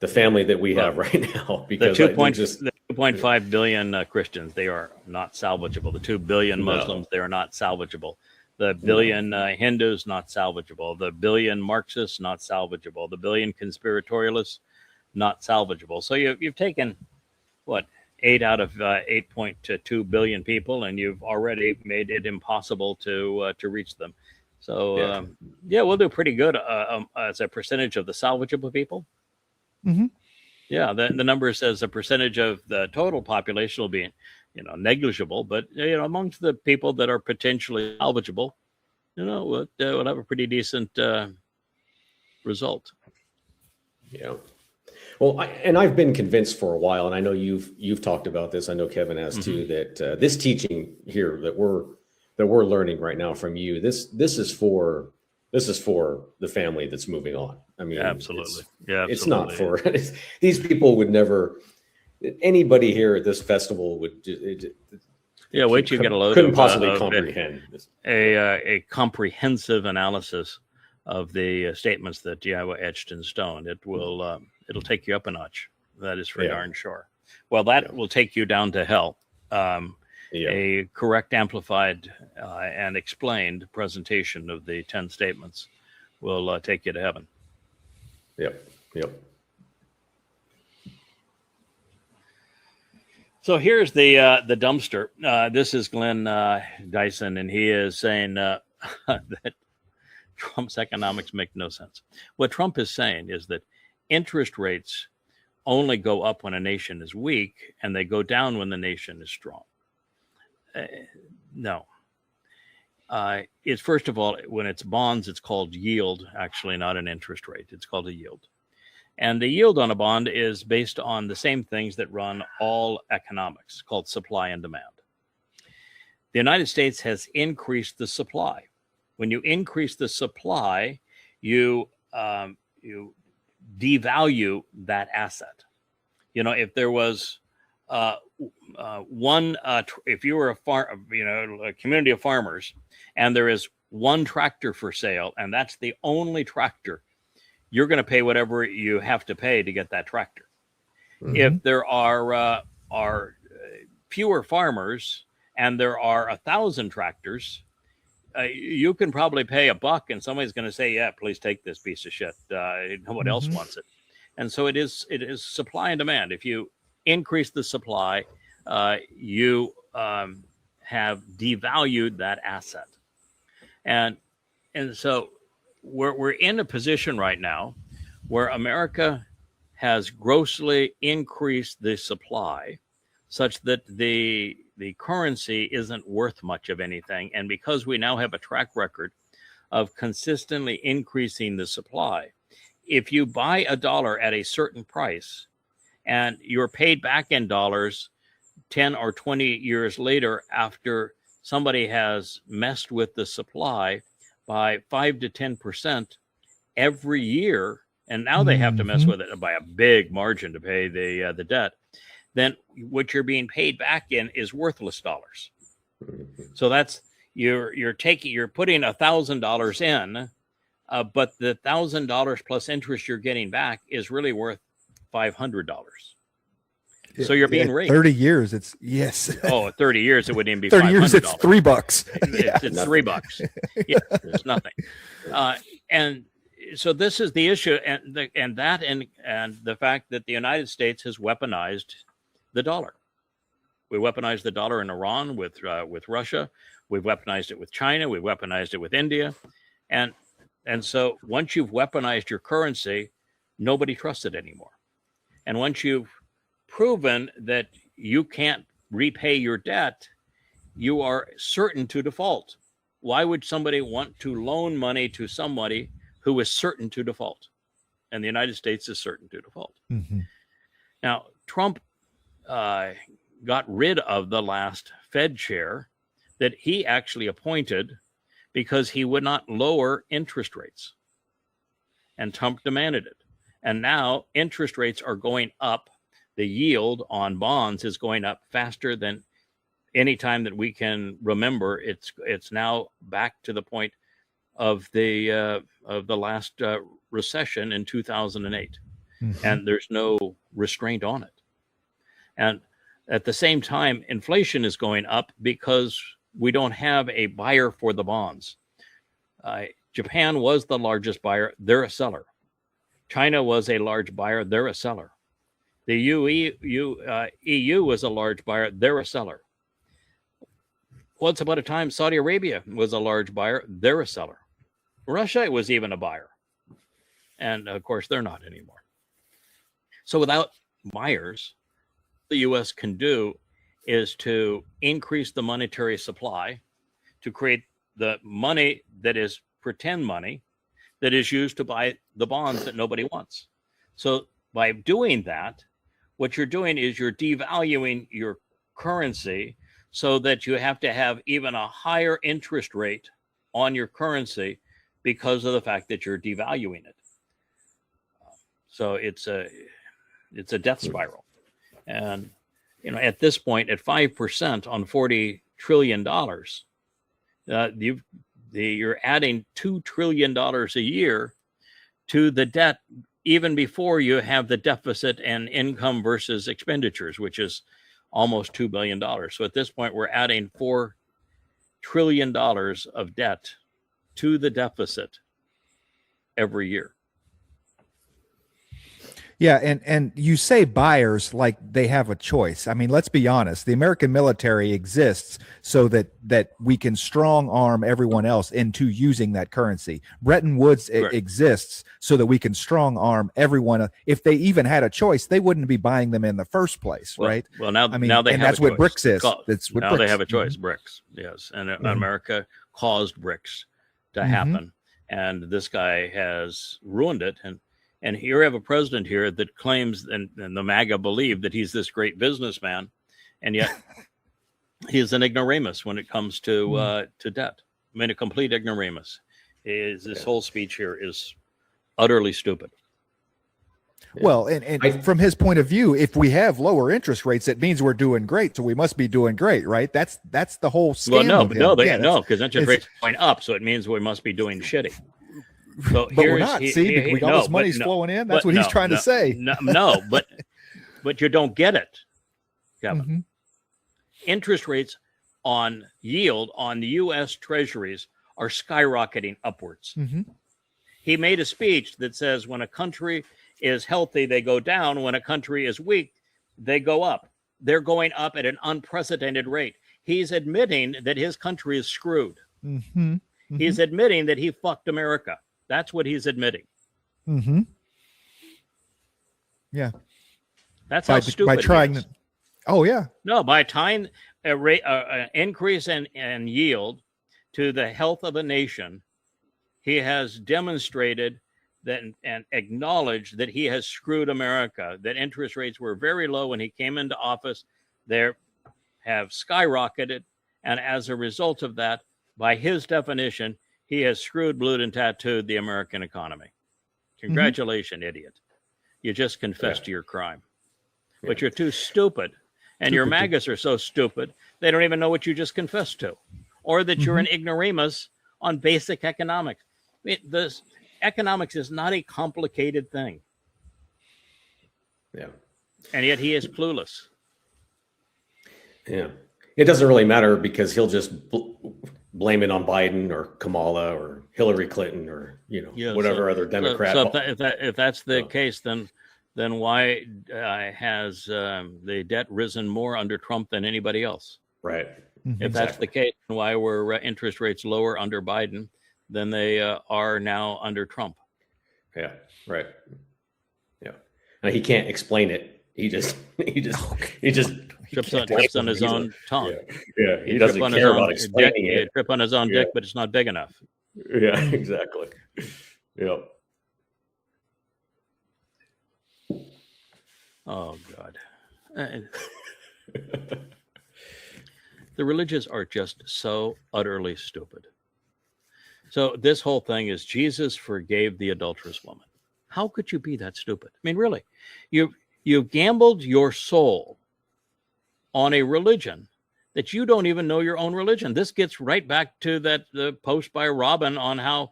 family that we have right now, The because 2.5 billion Christians, they are not salvageable. The 2 billion No. Muslims, they are not salvageable. The billion Hindus, not salvageable. The billion Marxists, not salvageable. The billion conspiratorialists, not salvageable. So you've taken, what, 8 out of 8.2 billion people, and you've already made it impossible to reach them. So, Yeah. we'll do pretty good as a percentage of the salvageable people. Mm-hmm. Yeah, the number says a percentage of the total population will be, negligible, but amongst the people that are potentially salvageable, we'll have a pretty decent result. Yeah. Well, I've been convinced for a while, and I know you've talked about this. I know Kevin has too. That this teaching here that we're learning right now from you, this is for the family that's moving on. I mean, Absolutely. It's not for these people would never. Anybody here at this festival would. Wait till you get a load couldn't of possibly of comprehend this. a comprehensive analysis of the statements that Yahweh etched in stone. It will it'll take you up a notch. That is for darn sure. Well, that will take you down to hell. A correct, amplified, and explained presentation of the 10 statements will take you to heaven. Yep. So here's the dumpster. This is Glenn Dyson, and he is saying that Trump's economics make no sense. What Trump is saying is that interest rates only go up when a nation is weak, and they go down when the nation is strong. No. It's first of all, when it's bonds, it's called yield, actually not an interest rate. It's called a yield. And the yield on a bond is based on the same things that run all economics, called supply and demand. The United States has increased the supply. When you increase the supply, you devalue that asset. If there was if you were a community of farmers, and there is one tractor for sale, and that's the only tractor, you're going to pay whatever you have to pay to get that tractor. Mm-hmm. If there are fewer farmers and there are 1,000 tractors, you can probably pay $1, and somebody's going to say, "Yeah, please take this piece of shit. Nobody else wants it." And so it is supply and demand. If you increase the supply, you have devalued that asset, and so we're in a position right now where America has grossly increased the supply, such that the currency isn't worth much of anything, and because we now have a track record of consistently increasing the supply, if you buy $1 at a certain price, and you're paid back in dollars 10 or 20 years later after somebody has messed with the supply by 5 to 10% every year, and now they have to mess with it by a big margin to pay the debt, then what you're being paid back in is worthless dollars. So that's you're putting $1,000 in, but the $1,000 plus interest you're getting back is really worth $500. So you're being raped. 30 years, it's yes. 30 years, it wouldn't even be 30 years, it's $500. $3. It's $3. Yeah, it's nothing. And so this is the issue, and the fact that the United States has weaponized the dollar. We weaponized the dollar in Iran with Russia. We've weaponized it with China. We've weaponized it with India, and And so once you've weaponized your currency, nobody trusts it anymore. And once you've proven that you can't repay your debt, you are certain to default. Why would somebody want to loan money to somebody who is certain to default? And the United States is certain to default. Mm-hmm. Now, Trump got rid of the last Fed chair that he actually appointed because he would not lower interest rates. And Trump demanded it. And now interest rates are going up. The yield on bonds is going up faster than any time that we can remember. It's now back to the point of the last recession in 2008. Mm-hmm. And there's no restraint on it. And at the same time, inflation is going up because we don't have a buyer for the bonds. Japan was the largest buyer. They're a seller. China was a large buyer. They're a seller. The EU was a large buyer. They're a seller. Once upon a time, Saudi Arabia was a large buyer. They're a seller. Russia was even a buyer. And of course, they're not anymore. So without buyers, the U.S. can do is to increase the monetary supply to create the money that is pretend money that is used to buy the bonds that nobody wants. So by doing that, what you're doing is you're devaluing your currency so that you have to have even a higher interest rate on your currency because of the fact that you're devaluing it. So it's a death spiral. And at this point, at 5% on $40 trillion, you're adding $2 trillion a year to the debt, even before you have the deficit and income versus expenditures, which is almost $2 billion. So at this point, we're adding $4 trillion of debt to the deficit every year. Yeah, and you say buyers like they have a choice. I mean, let's be honest. The American military exists so that we can strong arm everyone else into using that currency. Bretton Woods exists so that we can strong arm everyone. If they even had a choice, they wouldn't be buying them in the first place, right? Well, now, I mean, now they and have that's a what choice. BRICS is. That's what now BRICS. they have a choice. BRICS, yes, and America caused BRICS to happen, and this guy has ruined it. And here we have a president here that claims, and the MAGA believe that he's this great businessman, and yet he's an ignoramus when it comes to debt. I mean, a complete ignoramus. This whole speech here is utterly stupid. Well, and from his point of view, if we have lower interest rates, it means we're doing great. So we must be doing great, right? That's the whole scam. Well, no, because interest rates are going up, so it means we must be doing shitty. So but we're not. We got this money's flowing in. That's what he's trying to say. No, but you don't get it, Kevin. Interest rates on yield on the U.S. Treasuries are skyrocketing upwards. He made a speech that says when a country is healthy, they go down. When a country is weak, they go up. They're going up at an unprecedented rate. He's admitting that his country is screwed. He's admitting that he fucked America. That's what he's admitting. Yeah. That's how stupid by trying he is. Oh, yeah. No, by tying an increase in yield to the health of a nation, he has demonstrated that and acknowledged that he has screwed America, that interest rates were very low when he came into office. They have skyrocketed. And as a result of that, by his definition, he has screwed, blued, and tattooed the American economy. Congratulations, idiot. You just confessed to your crime. But you're too stupid. And your MAGAs are so stupid, they don't even know what you just confessed to. Or that you're an ignoramus on basic economics. This economics is not a complicated thing. Yeah. And yet he is clueless. Yeah. It doesn't really matter because he'll just blame it on Biden or Kamala or Hillary Clinton or whatever other Democrat. So if that's the case, then why has the debt risen more under Trump than anybody else? Right. If that's the case, then why were interest rates lower under Biden than they are now under Trump. Yeah, right. Yeah, and he can't explain it. He just Trips on his own tongue. Yeah. He doesn't care about explaining it. He trip on his own dick, but it's not big enough. Yeah, exactly. Yeah. Oh God. The religious are just so utterly stupid. So this whole thing is Jesus forgave the adulterous woman. How could you be that stupid? I mean, really, you gambled your soul on a religion that you don't even know your own religion. This gets right back to the post by Robin on how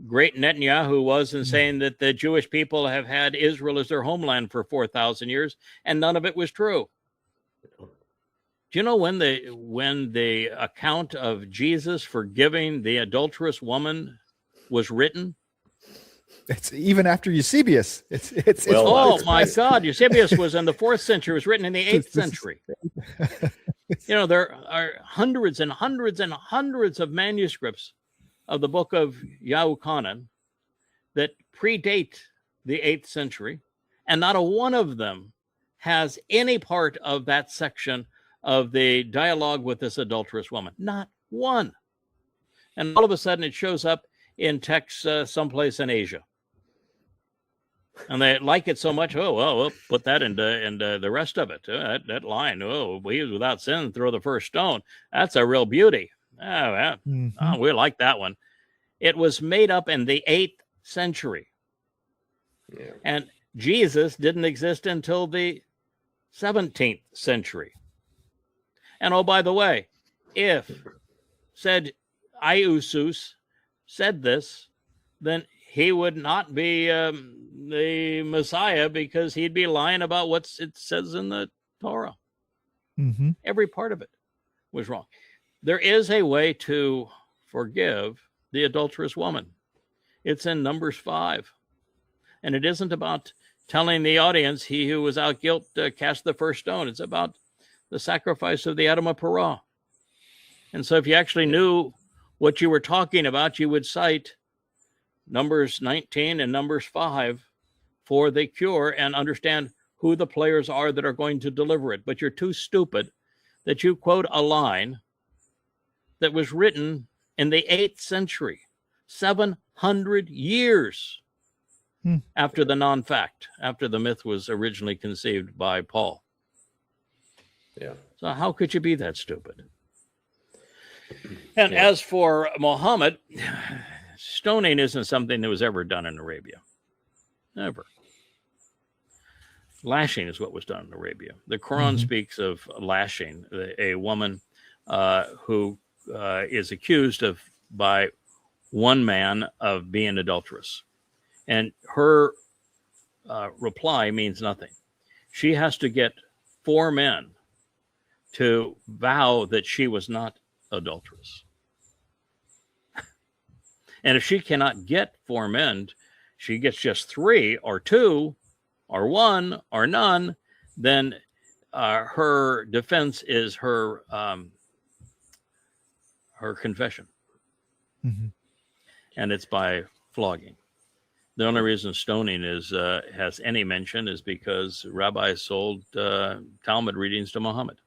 great Netanyahu was in saying that the Jewish people have had Israel as their homeland for 4,000 years, and none of it was true. Do you know when the account of Jesus forgiving the adulterous woman was written? It's even after Eusebius. Oh my God! Eusebius was in the 4th century. It was written in the 8th century. You know, there are hundreds and hundreds and hundreds of manuscripts of the book of Yahuchanan that predate the 8th century, and not a one of them has any part of that section of the dialogue with this adulterous woman. Not one. And all of a sudden it shows up in texts someplace in Asia. And they like it so much. Oh, well, we'll put that into the rest of it. That line, oh, he was without sin, throw the first stone. That's a real beauty. Oh, well, we like that one. It was made up in the 8th century. Yeah. And Jesus didn't exist until the 17th century. And oh, by the way, if said Iusus said this, then he would not be the Messiah, because he'd be lying about what it says in the Torah. Mm-hmm. Every part of it was wrong. There is a way to forgive the adulterous woman. It's in Numbers 5. And it isn't about telling the audience, he who was without guilt cast the first stone. It's about the sacrifice of the Adam of Perah. And so if you actually knew what you were talking about, you would cite Numbers 19 and Numbers 5 for the cure and understand who the players are that are going to deliver it. But you're too stupid that you quote a line that was written in the 8th century, 700 years after the non-fact, after the myth was originally conceived by Paul. Yeah. So how could you be that stupid? And as for Muhammad, stoning isn't something that was ever done in Arabia. Never. Lashing is what was done in Arabia. The Quran speaks of lashing a woman who is accused of by one man of being adulterous. And her reply means nothing. She has to get 4 men to vow that she was not adulterous. And if she cannot get 4 men, she gets just 3 or 2 or 1 or none, then her defense is her confession. And it's by flogging. The only reason stoning has any mention is because rabbis sold Talmud readings to Muhammad.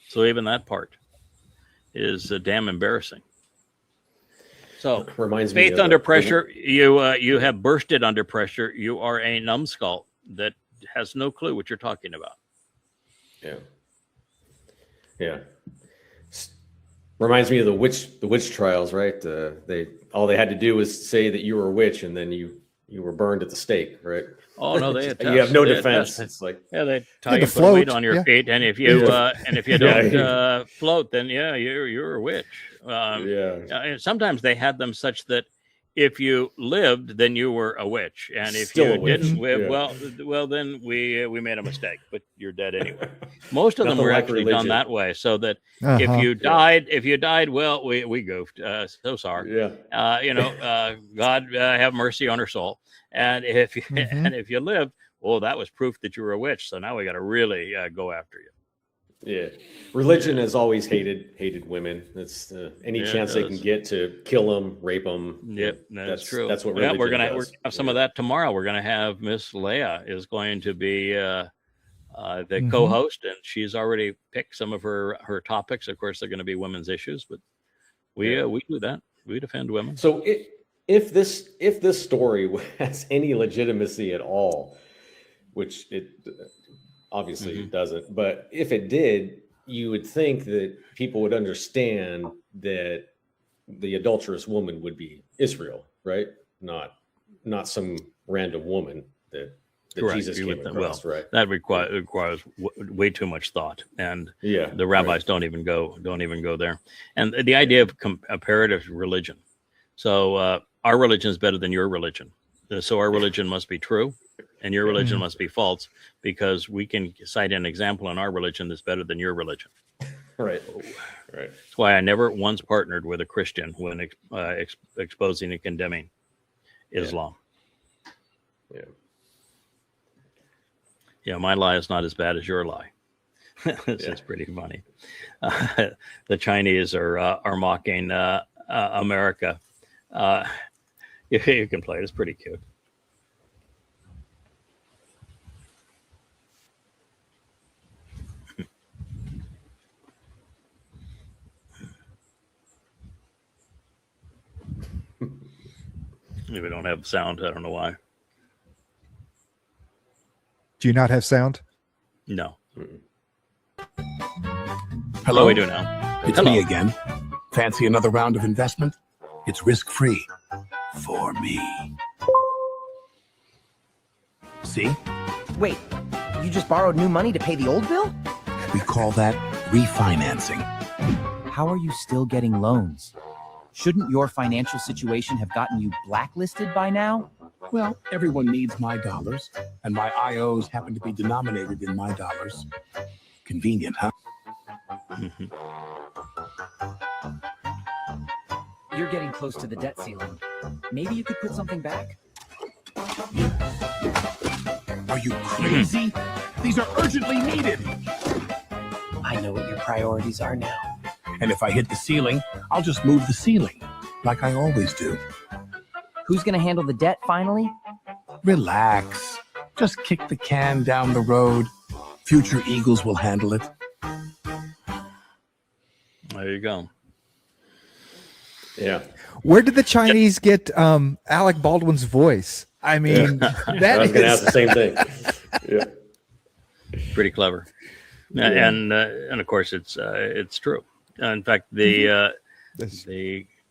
So even that part is damn embarrassing. So reminds me faith under pressure, you have bursted under pressure. You are a numbskull that has no clue what you're talking about. Yeah. Reminds me of the witch trials, right? All they had to do was say that you were a witch, and then you were burned at the stake, right? Oh no, they you have no defense. It's like they tie you put weight on your feet, and if you don't float, then you're a witch. Sometimes they had them such that if you lived, then you were a witch, and if you didn't live, well, then we made a mistake, but you're dead anyway. Most of them were actually done that way, so that if you died, well, we goofed. So sorry. God have mercy on her soul. And if you, and if you lived, well, that was proof that you were a witch. So now we got to really go after you. Yeah, religion has always hated women. That's any chance they can get to kill them, rape them. Yep, that's true. That's what Yeah, religion we're gonna does. have some of that tomorrow. We're gonna have Miss Leia is going to be the co-host, and she's already picked some of her topics. Of course, they're going to be women's issues, but we do that. We defend women. So if this story has any legitimacy at all, which it obviously doesn't, but if it did, you would think that people would understand that the adulterous woman would be Israel, right? Not some random woman that Jesus came across, right? That requires way too much thought, and the rabbis don't even go there. And the idea of comparative religion. So our religion is better than your religion. So our religion must be true, and your religion must be false, because we can cite an example in our religion that's better than your religion. Right. That's why I never once partnered with a Christian when exposing and condemning Islam. Yeah, my lie is not as bad as your lie. It's pretty funny. The Chinese are mocking America. You can play it. It's pretty cute. We don't have sound. I don't know why. Do you not have sound? No. Hello. Oh, we do now. It's me again. Fancy another round of investment? It's risk-free. For me. See? Wait, you just borrowed new money to pay the old bill? We call that refinancing. How are you still getting loans? Shouldn't your financial situation have gotten you blacklisted by now? Well, everyone needs my dollars, and my IOs happen to be denominated in my dollars. Convenient, huh? You're getting close to the debt ceiling. Maybe you could put something back? Are you crazy? These are urgently needed. I know what your priorities are now. And if I hit the ceiling, I'll just move the ceiling, like I always do. Who's going to handle the debt finally? Relax. Just kick the can down the road. Future Eagles will handle it. There you go. Yeah. Where did the Chinese get Alec Baldwin's voice? I mean, I was going to ask the same thing. Yeah. Pretty clever. And of course it's true. In fact, the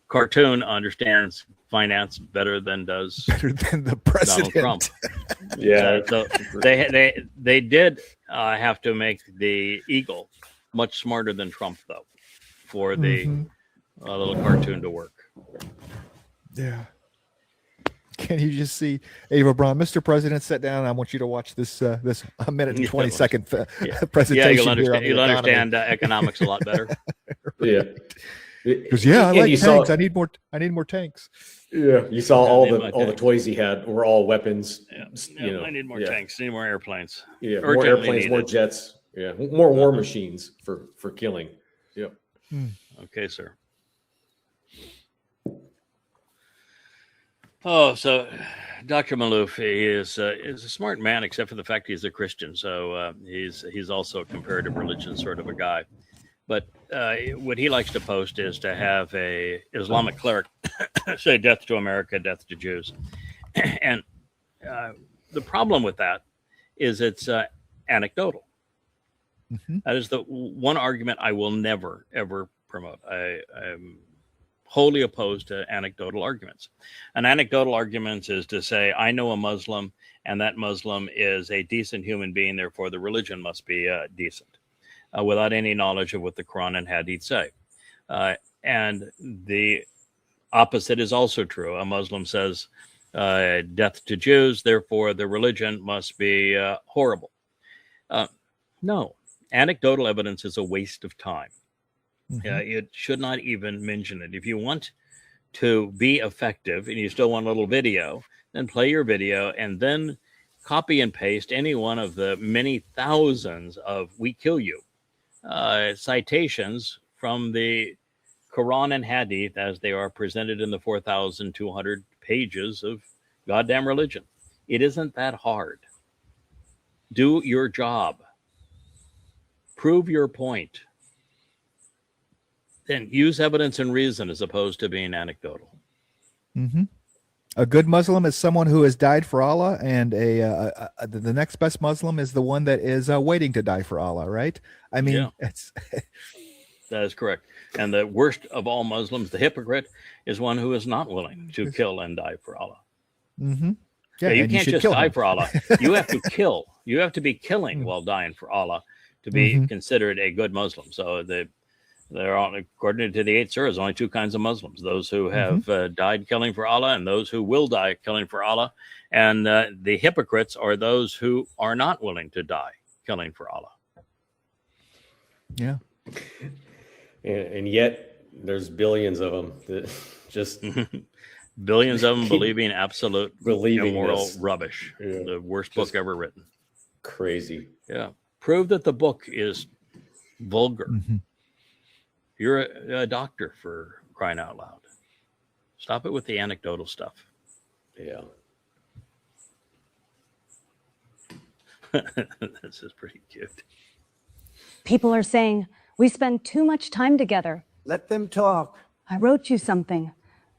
cartoon understands finance better than the president. Donald Trump. So they did have to make the eagle much smarter than Trump, though, for the little cartoon to work. Yeah. Can you just see Ava Braun, Mr. President, sit down. I want you to watch this this minute and 20-second presentation. Yeah, you'll understand economics a lot better. Yeah. Because I like tanks. I need more tanks. Yeah, you saw all the toys he had were all weapons. I need more tanks. I need more airplanes. Yeah, more airplanes, more jets. Yeah, more war machines for killing. Yep. Okay, sir. Oh, so Dr. Malouf is a smart man, except for the fact he's a Christian. So he's also a comparative religion sort of a guy. But what he likes to post is to have a Islamic cleric say "Death to America, death to Jews," and the problem with that is it's anecdotal. That is the one argument I will never ever promote. I'm wholly opposed to anecdotal arguments. An anecdotal argument is to say, I know a Muslim, and that Muslim is a decent human being, therefore the religion must be decent, without any knowledge of what the Quran and Hadith say. And the opposite is also true. A Muslim says, death to Jews, therefore the religion must be horrible. No, anecdotal evidence is a waste of time. It should not even mention it. If you want to be effective and you still want a little video, then play your video and then copy and paste any one of the many thousands of "we kill you" citations from the Quran and Hadith as they are presented in the 4,200 pages of goddamn religion. It isn't that hard. Do your job. Prove your point. Then use evidence and reason as opposed to being anecdotal. Mm-hmm. A good Muslim is someone who has died for Allah, and the next best Muslim is the one that is waiting to die for Allah, right? I mean, it's that is correct. And the worst of all Muslims, the hypocrite, is one who is not willing to kill and die for Allah. Mm-hmm. Yeah, you can't just die for Allah. You have to kill. You have to be killing while dying for Allah to be considered a good Muslim. So there are, according to the 8 surahs, only 2 kinds of Muslims: those who have died killing for Allah, and those who will die killing for Allah. And the hypocrites are those who are not willing to die killing for Allah. Yeah. And yet there's billions of them that just billions of them believing absolute immoral this rubbish. Yeah. The worst book ever written. Crazy. Yeah. Prove that the book is vulgar. You're a doctor, for crying out loud. Stop it with the anecdotal stuff. Yeah. This is pretty cute. People are saying we spend too much time together. Let them talk. I wrote you something.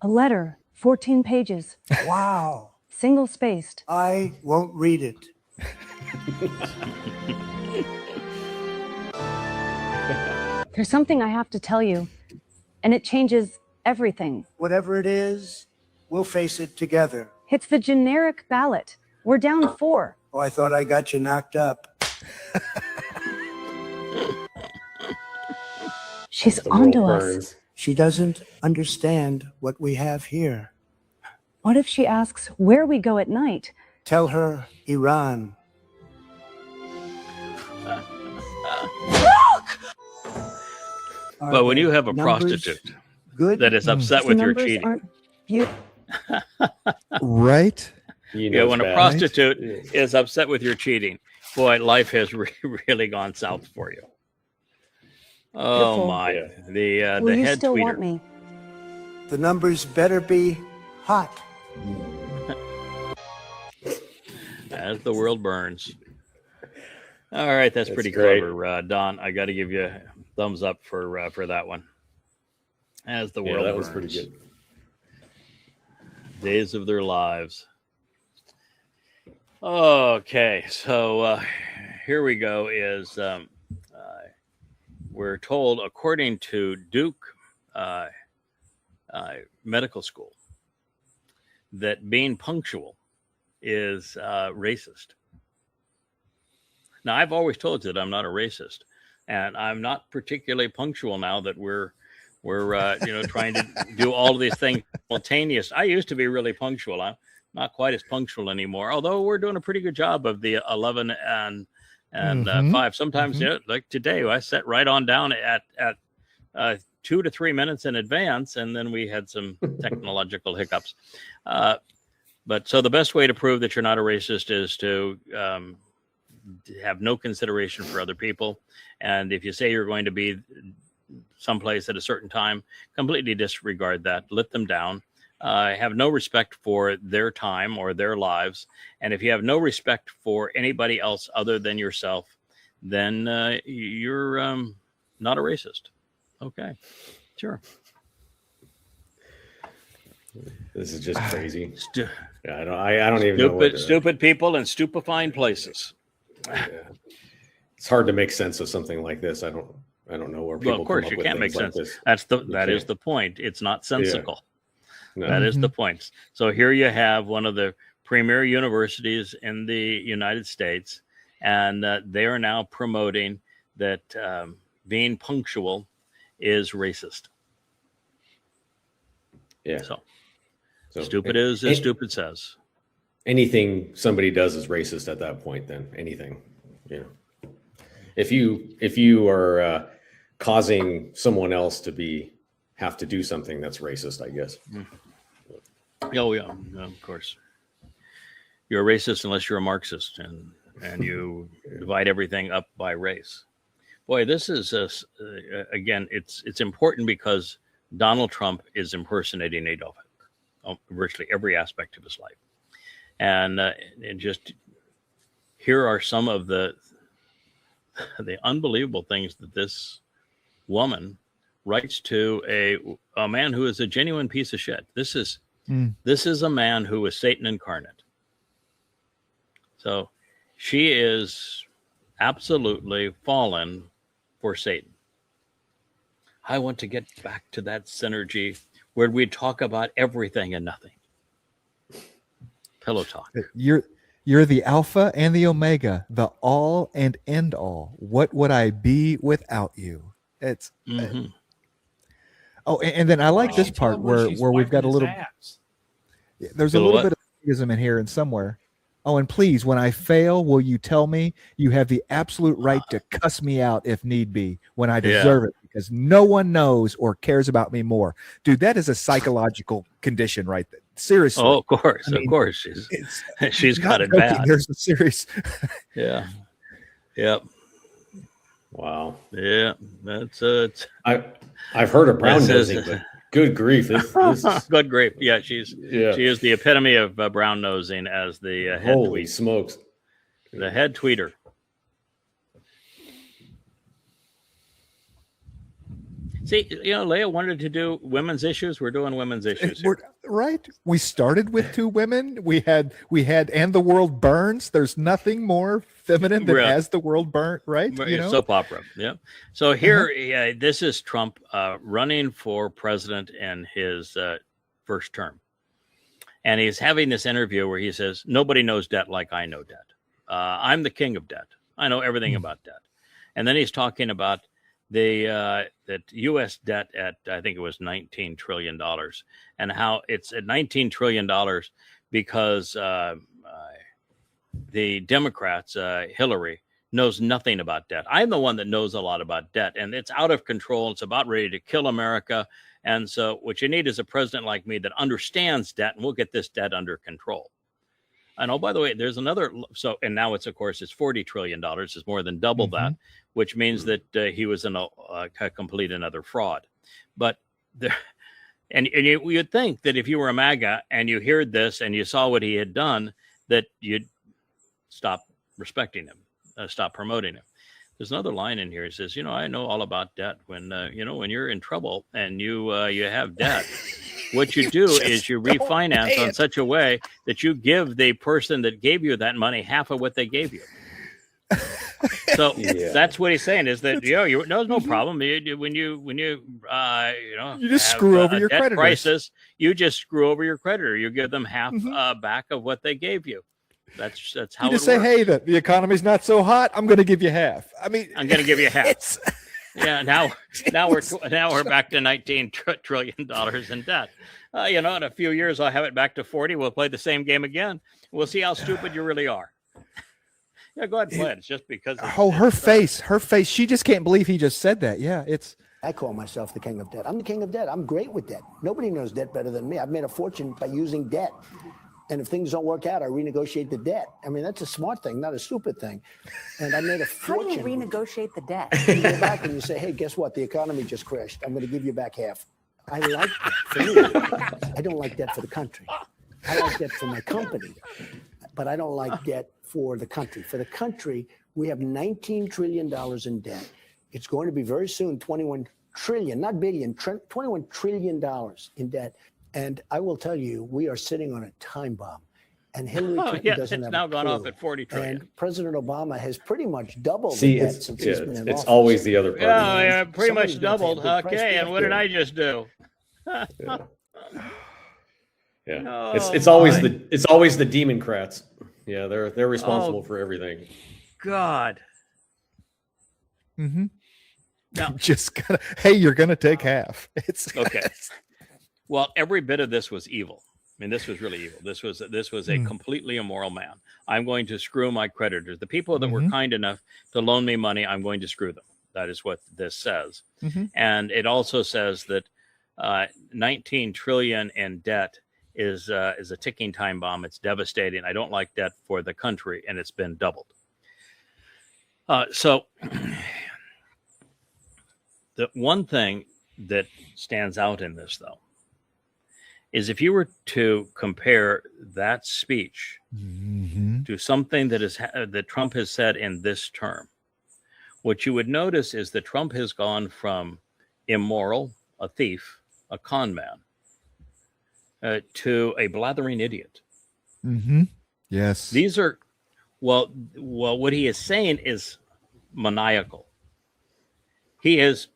A letter, 14 pages. Wow. Single spaced. I won't read it. There's something I have to tell you, and it changes everything. Whatever it is, we'll face it together. It's the generic ballot. We're down 4. Oh, I thought I got you knocked up. She's onto us. She doesn't understand what we have here. What if she asks where we go at night? Tell her Iran. But when you have a prostitute that is upset with your cheating, right? When a prostitute is upset with your cheating, boy, life has really gone south for you. Oh Beautiful. my! The Will you head still tweeter. want me? The numbers better be hot. As the world burns. All right, that's pretty great. clever, Don. I got to give you a thumbs up for that one. As the world that burns. was pretty good. Days of their lives. Okay, so here we go. Is we're told, according to Duke Medical School, that being punctual is racist. Now, I've always told you that I'm not a racist, and I'm not particularly punctual now that we're trying to do all of these things simultaneous. I used to be really punctual. I'm not quite as punctual anymore, although we're doing a pretty good job of the 11 and 5. Sometimes, like today, I sat right on down at 2 to 3 minutes in advance, and then we had some technological hiccups. But so the best way to prove that you're not a racist is to have no consideration for other people. And if you say you're going to be someplace at a certain time, completely disregard that, let them down, have no respect for their time or their lives. And if you have no respect for anybody else other than yourself, then you're not a racist. Okay, sure. This is just crazy. I don't even know. Stupid people in stupefying places. Yeah. It's hard to make sense of something like this. I don't know where people. Well, of course, you can't make sense. That is the point. It's not sensical. Yeah. No. That is the point. So here you have one of the premier universities in the United States, and they are now promoting that being punctual is racist. Yeah. So stupid is as stupid says. Anything somebody does is racist at that point. Then anything, if you are causing someone else to have to do something that's racist, I guess. Oh yeah, of course. You're a racist unless you're a Marxist and you divide everything up by race. Boy, this is again. It's important because Donald Trump is impersonating Adolf Hitler, virtually every aspect of his life, and just here are some of the unbelievable things that this woman writes to a man who is a genuine piece of shit. This is a man who is Satan incarnate. So she is absolutely fallen for Satan. I want to get back to that synergy where we talk about everything and nothing. Pillow talk. You're the Alpha and the Omega, the all and end all. What would I be without you? It's and then I like this part where we've got a little. There's a little bit of atheism in here and somewhere. Oh, and please, when I fail, will you tell me? You have the absolute right to cuss me out if need be when I deserve it, because no one knows or cares about me more. Dude, that is a psychological condition, right? Seriously. Oh, of course, of course. She's got it bad. There's a serious. Yeah. Yep. Wow. Yeah. That's it's. I've heard of brown nosing, but good grief. This good grief. Yeah, she is the epitome of brown nosing as the head holy tweet. Smokes. The head tweeter. See, Leah wanted to do women's issues. We're doing women's issues here. Right. We started with two women. We had And the World Burns. There's nothing more feminine than As the World Burnt, right? Soap opera. Yeah. So here, this is Trump running for president in his first term. And he's having this interview where he says, nobody knows debt like I know debt. I'm the king of debt. I know everything about debt. And then he's talking about that U.S. debt at, I think it was $19 trillion, and how it's at $19 trillion because the Democrats, Hillary, knows nothing about debt. I'm the one that knows a lot about debt, and it's out of control. It's about ready to kill America. And so what you need is a president like me that understands debt, and we'll get this debt under control. And oh, by the way, there's another. So, and now it's $40 trillion. It's more than double that, which means that he was in a complete another fraud. But there, and you'd think that if you were a MAGA and you heard this and you saw what he had done, that you'd stop respecting him, stop promoting him. There's another line in here. He says, I know all about debt. When when you're in trouble and you have debt. What you do is you refinance on such a way that you give the person that gave you that money half of what they gave you. So that's what he's saying is that there's no problem. When you just screw over your creditors. Crisis, you just screw over your creditor. You give them half back of what they gave you. That's how you just say, hey, the economy's not so hot. I'm going to give you half. I mean, I'm going to give you half. Yeah, now we're back to $19 trillion in debt. In a few years I'll have it back to 40. We'll play the same game again. We'll see how stupid you really are. Yeah, go ahead and play it. It's just because. Her face. She just can't believe he just said that. Yeah, I call myself the king of debt. I'm the king of debt. I'm great with debt. Nobody knows debt better than me. I've made a fortune by using debt. And if things don't work out, I renegotiate the debt. I mean, that's a smart thing, not a stupid thing. And I made a fortune. How do you renegotiate the debt? You go back and you say, hey, guess what? The economy just crashed. I'm going to give you back half. I like that for me. I don't like debt for the country. I like debt for my company. But I don't like debt for the country. For the country, we have $19 trillion in debt. It's going to be very soon 21 trillion, not billion, $21 trillion in debt. And I will tell you, we are sitting on a time bomb. And Hillary Clinton doesn't have now a gone clue. Off at 40 trillion. And President Obama has pretty much doubled the debt since he's been in office. It's always the other party. Yeah, pretty much doubled. Okay, and what did I just do? It's always the Democrats. Yeah, they're responsible for everything. God. Now, you're gonna take half. It's okay. Well, every bit of this was evil. I mean, this was really evil. This was a completely immoral man. I'm going to screw my creditors. The people that were kind enough to loan me money, I'm going to screw them. That is what this says. And it also says that 19 trillion in debt is a ticking time bomb. It's devastating. I don't like debt for the country, and it's been doubled. So The one thing that stands out in this, though, is if you were to compare that speech to something that Trump has said in this term, what you would notice is that Trump has gone from immoral, a thief, a con man, to a blathering idiot. Yes. These are, well, what he is saying is maniacal. He is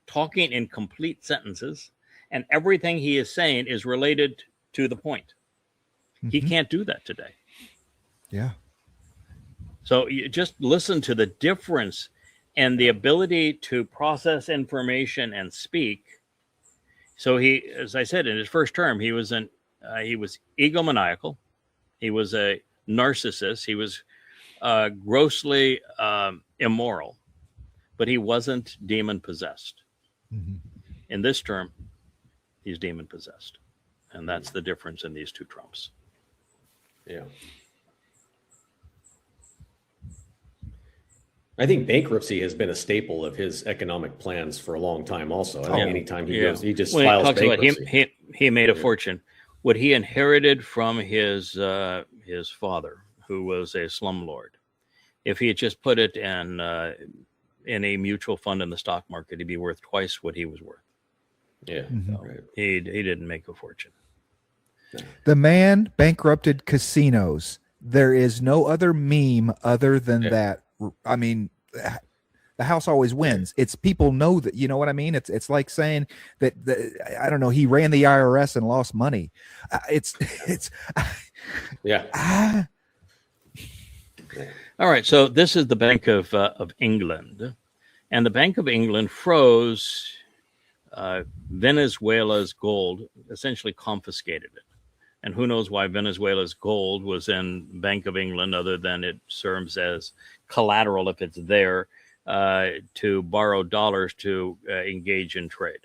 talking in complete sentences, and everything he is saying is related to the point. He can't do that today. Yeah. So you just listen to the difference and the ability to process information and speak. So he, as I said, in his first term, he was egomaniacal. He was a narcissist. He was grossly immoral, but he wasn't demon possessed. In this term, he's demon possessed. And that's the difference in these two Trumps. Yeah. I think bankruptcy has been a staple of his economic plans for a long time also. I think anytime he goes, he just files bankruptcy. He made a fortune. What he inherited from his father, who was a slumlord, if he had just put it in a mutual fund in the stock market, he'd be worth twice what he was worth. Yeah. So he didn't make a fortune. The man bankrupted casinos. There is no other meme other than that. I mean, the house always wins. It's people know that, you know what I mean? It's like saying that I don't know, he ran the IRS and lost money. Yeah. All right. So this is the Bank of England, and the Bank of England froze Venezuela's gold, essentially confiscated it. And who knows why Venezuela's gold was in Bank of England, other than it serves as collateral if it's there to borrow dollars to engage in trade.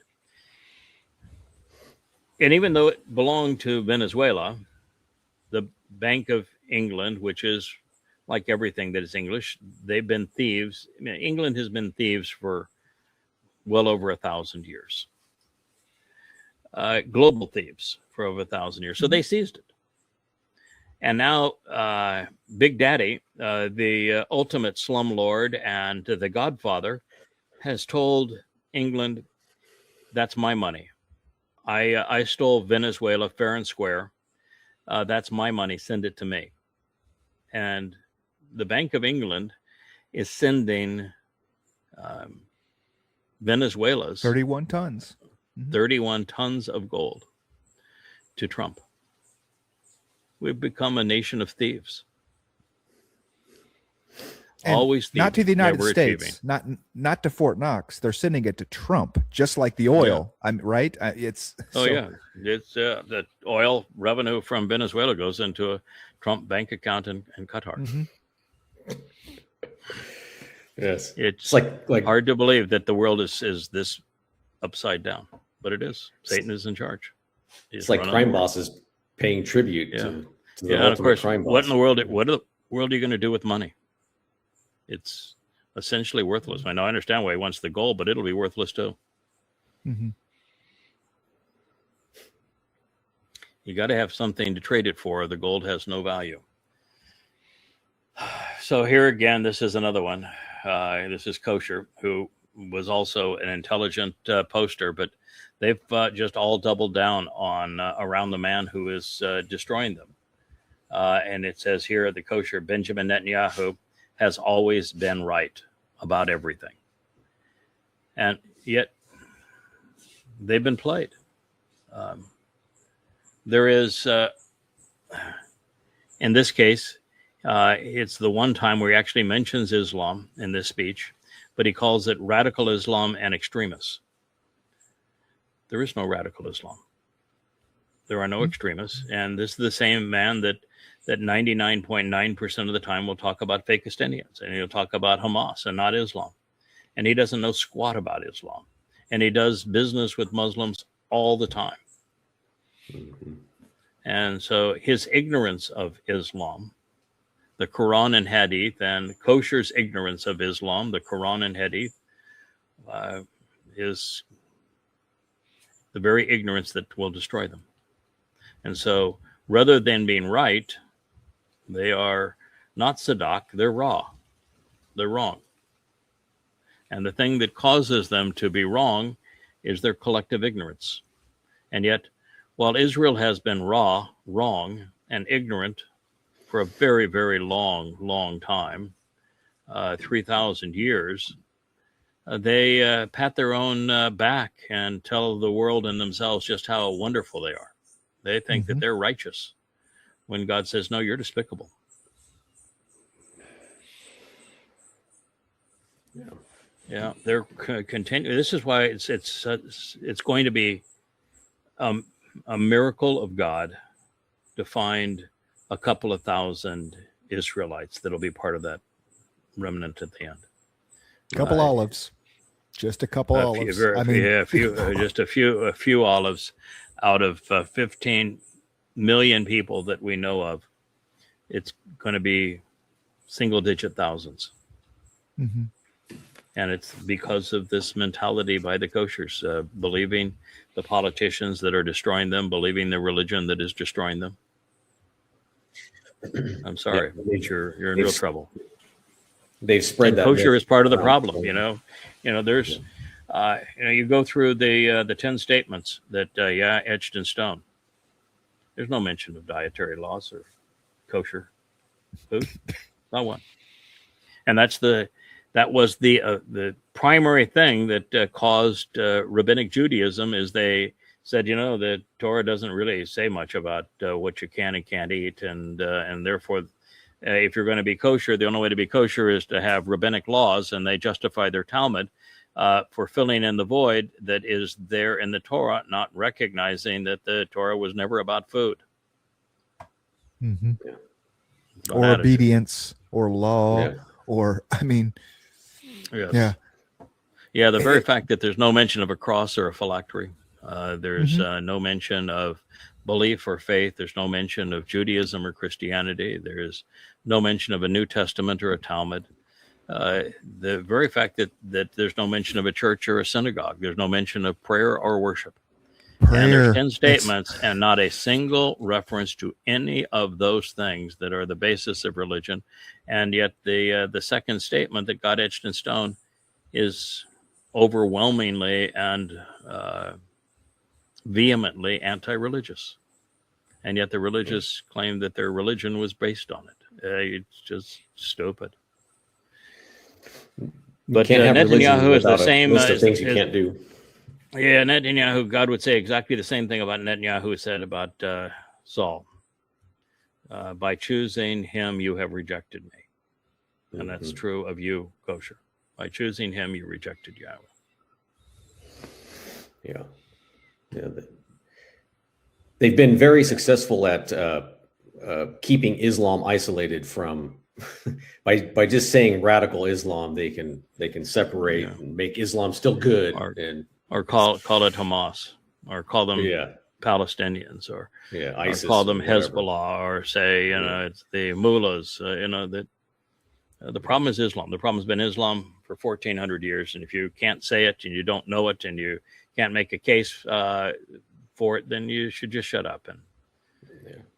And even though it belonged to Venezuela, the Bank of England, which is like everything that is English, they've been thieves. I mean, England has been thieves for well over 1,000 years. Global thieves for over 1,000 years. So they seized it. And now Big Daddy, the ultimate slumlord and the godfather, has told England, that's my money. I stole Venezuela fair and square. That's my money. Send it to me. And the Bank of England is sending Venezuela's 31 tons. 31 tons of gold to Trump. We've become a nation of thieves. And always thieving, not to the United never States, achieving. not to Fort Knox. They're sending it to Trump, just like the oil. I'm right. It's it's the oil revenue from Venezuela goes into a Trump bank account in Qatar. Yes, it's like hard to believe that the world is this upside down, but it is. Satan is in charge. It's like crime bosses paying tribute to the and of course, crime boss. what in the world are you going to do with money? It's essentially worthless. I know, I understand why he wants the gold, but it'll be worthless too. You got to have something to trade it for. The gold has no value. So here again, this is another one. This is Kosher, who was also an intelligent poster, but they've just all doubled down on around the man who is destroying them. And it says here, the Kosher Benjamin Netanyahu has always been right about everything. And yet they've been played. There is, in this case, it's the one time where he actually mentions Islam in this speech, but he calls it radical Islam and extremists. There is no radical Islam. There are no extremists. And this is the same man that 99.9% of the time will talk about Fakistinians, and he'll talk about Hamas and not Islam. And he doesn't know squat about Islam. And he does business with Muslims all the time. And so his ignorance of Islam, the Quran and Hadith, and Kosher's ignorance of Islam, the Quran and Hadith, is the very ignorance that will destroy them. And so rather than being right, they are not Sadak, they're raw. They're wrong. And the thing that causes them to be wrong is their collective ignorance. And yet, while Israel has been raw, wrong, and ignorant for a very, very long time, 3,000 years, they pat their own back and tell the world and themselves just how wonderful they are. They think that they're righteous when God says, no, you're despicable. Yeah, they're continuing. This is why it's going to be a miracle of God to find a couple of thousand Israelites that'll be part of that remnant at the end. Couple olives, just a couple olives. Just a few olives out of 15 million people that we know of. It's going to be single-digit thousands. Mm-hmm. And it's because of this mentality by the koshers, believing the politicians that are destroying them, believing the religion that is destroying them. I'm sorry, but you're in real trouble. They've spread that. Kosher is part of the problem. There's, you go through the 10 statements that etched in stone. There's no mention of dietary laws or kosher food, not one. And that was the primary thing that caused rabbinic Judaism. Is they said, the Torah doesn't really say much about what you can and can't eat, and therefore, if you're going to be kosher, the only way to be kosher is to have rabbinic laws, and they justify their Talmud for filling in the void that is there in the Torah, not recognizing that the Torah was never about food. Mm-hmm. Or obedience or law or, Yes. Yeah, the very fact that there's no mention of a cross or a phylactery. There's no mention of belief or faith. There's no mention of Judaism or Christianity. There is no mention of a New Testament or a Talmud. The very fact that there's no mention of a church or a synagogue. There's no mention of prayer or worship. And there's 10 statements and not a single reference to any of those things that are the basis of religion. And yet the second statement that got etched in stone is overwhelmingly and vehemently anti-religious. And yet the religious claim that their religion was based on it. It's just stupid. But Netanyahu is the same. List of things you can't do. Yeah, Netanyahu, God would say exactly the same thing about Netanyahu said about Saul. By choosing him, you have rejected me. And that's true of you, kosher. By choosing him, you rejected Yahweh. Yeah. They've been very successful at keeping Islam isolated from, by just saying radical Islam, they can separate and make Islam still good. Or call it Hamas, or call them Palestinians, or ISIS, or call them Hezbollah, or say it's the mullahs. That the problem is Islam. The problem has been Islam for 1,400 years, and if you can't say it and you don't know it and you can't make a case for it, then you should just shut up and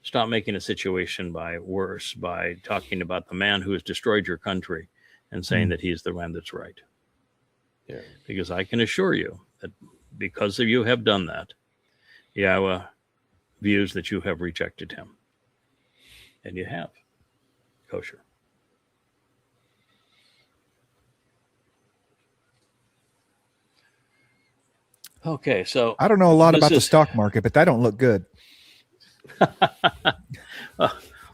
stop making a situation worse by talking about the man who has destroyed your country and saying that he's the one that's right. Yeah, because I can assure you that because of you have done that, Yahweh views that you have rejected him. And you have. Kosher. Okay, so I don't know a lot about the stock market, but that don't look good.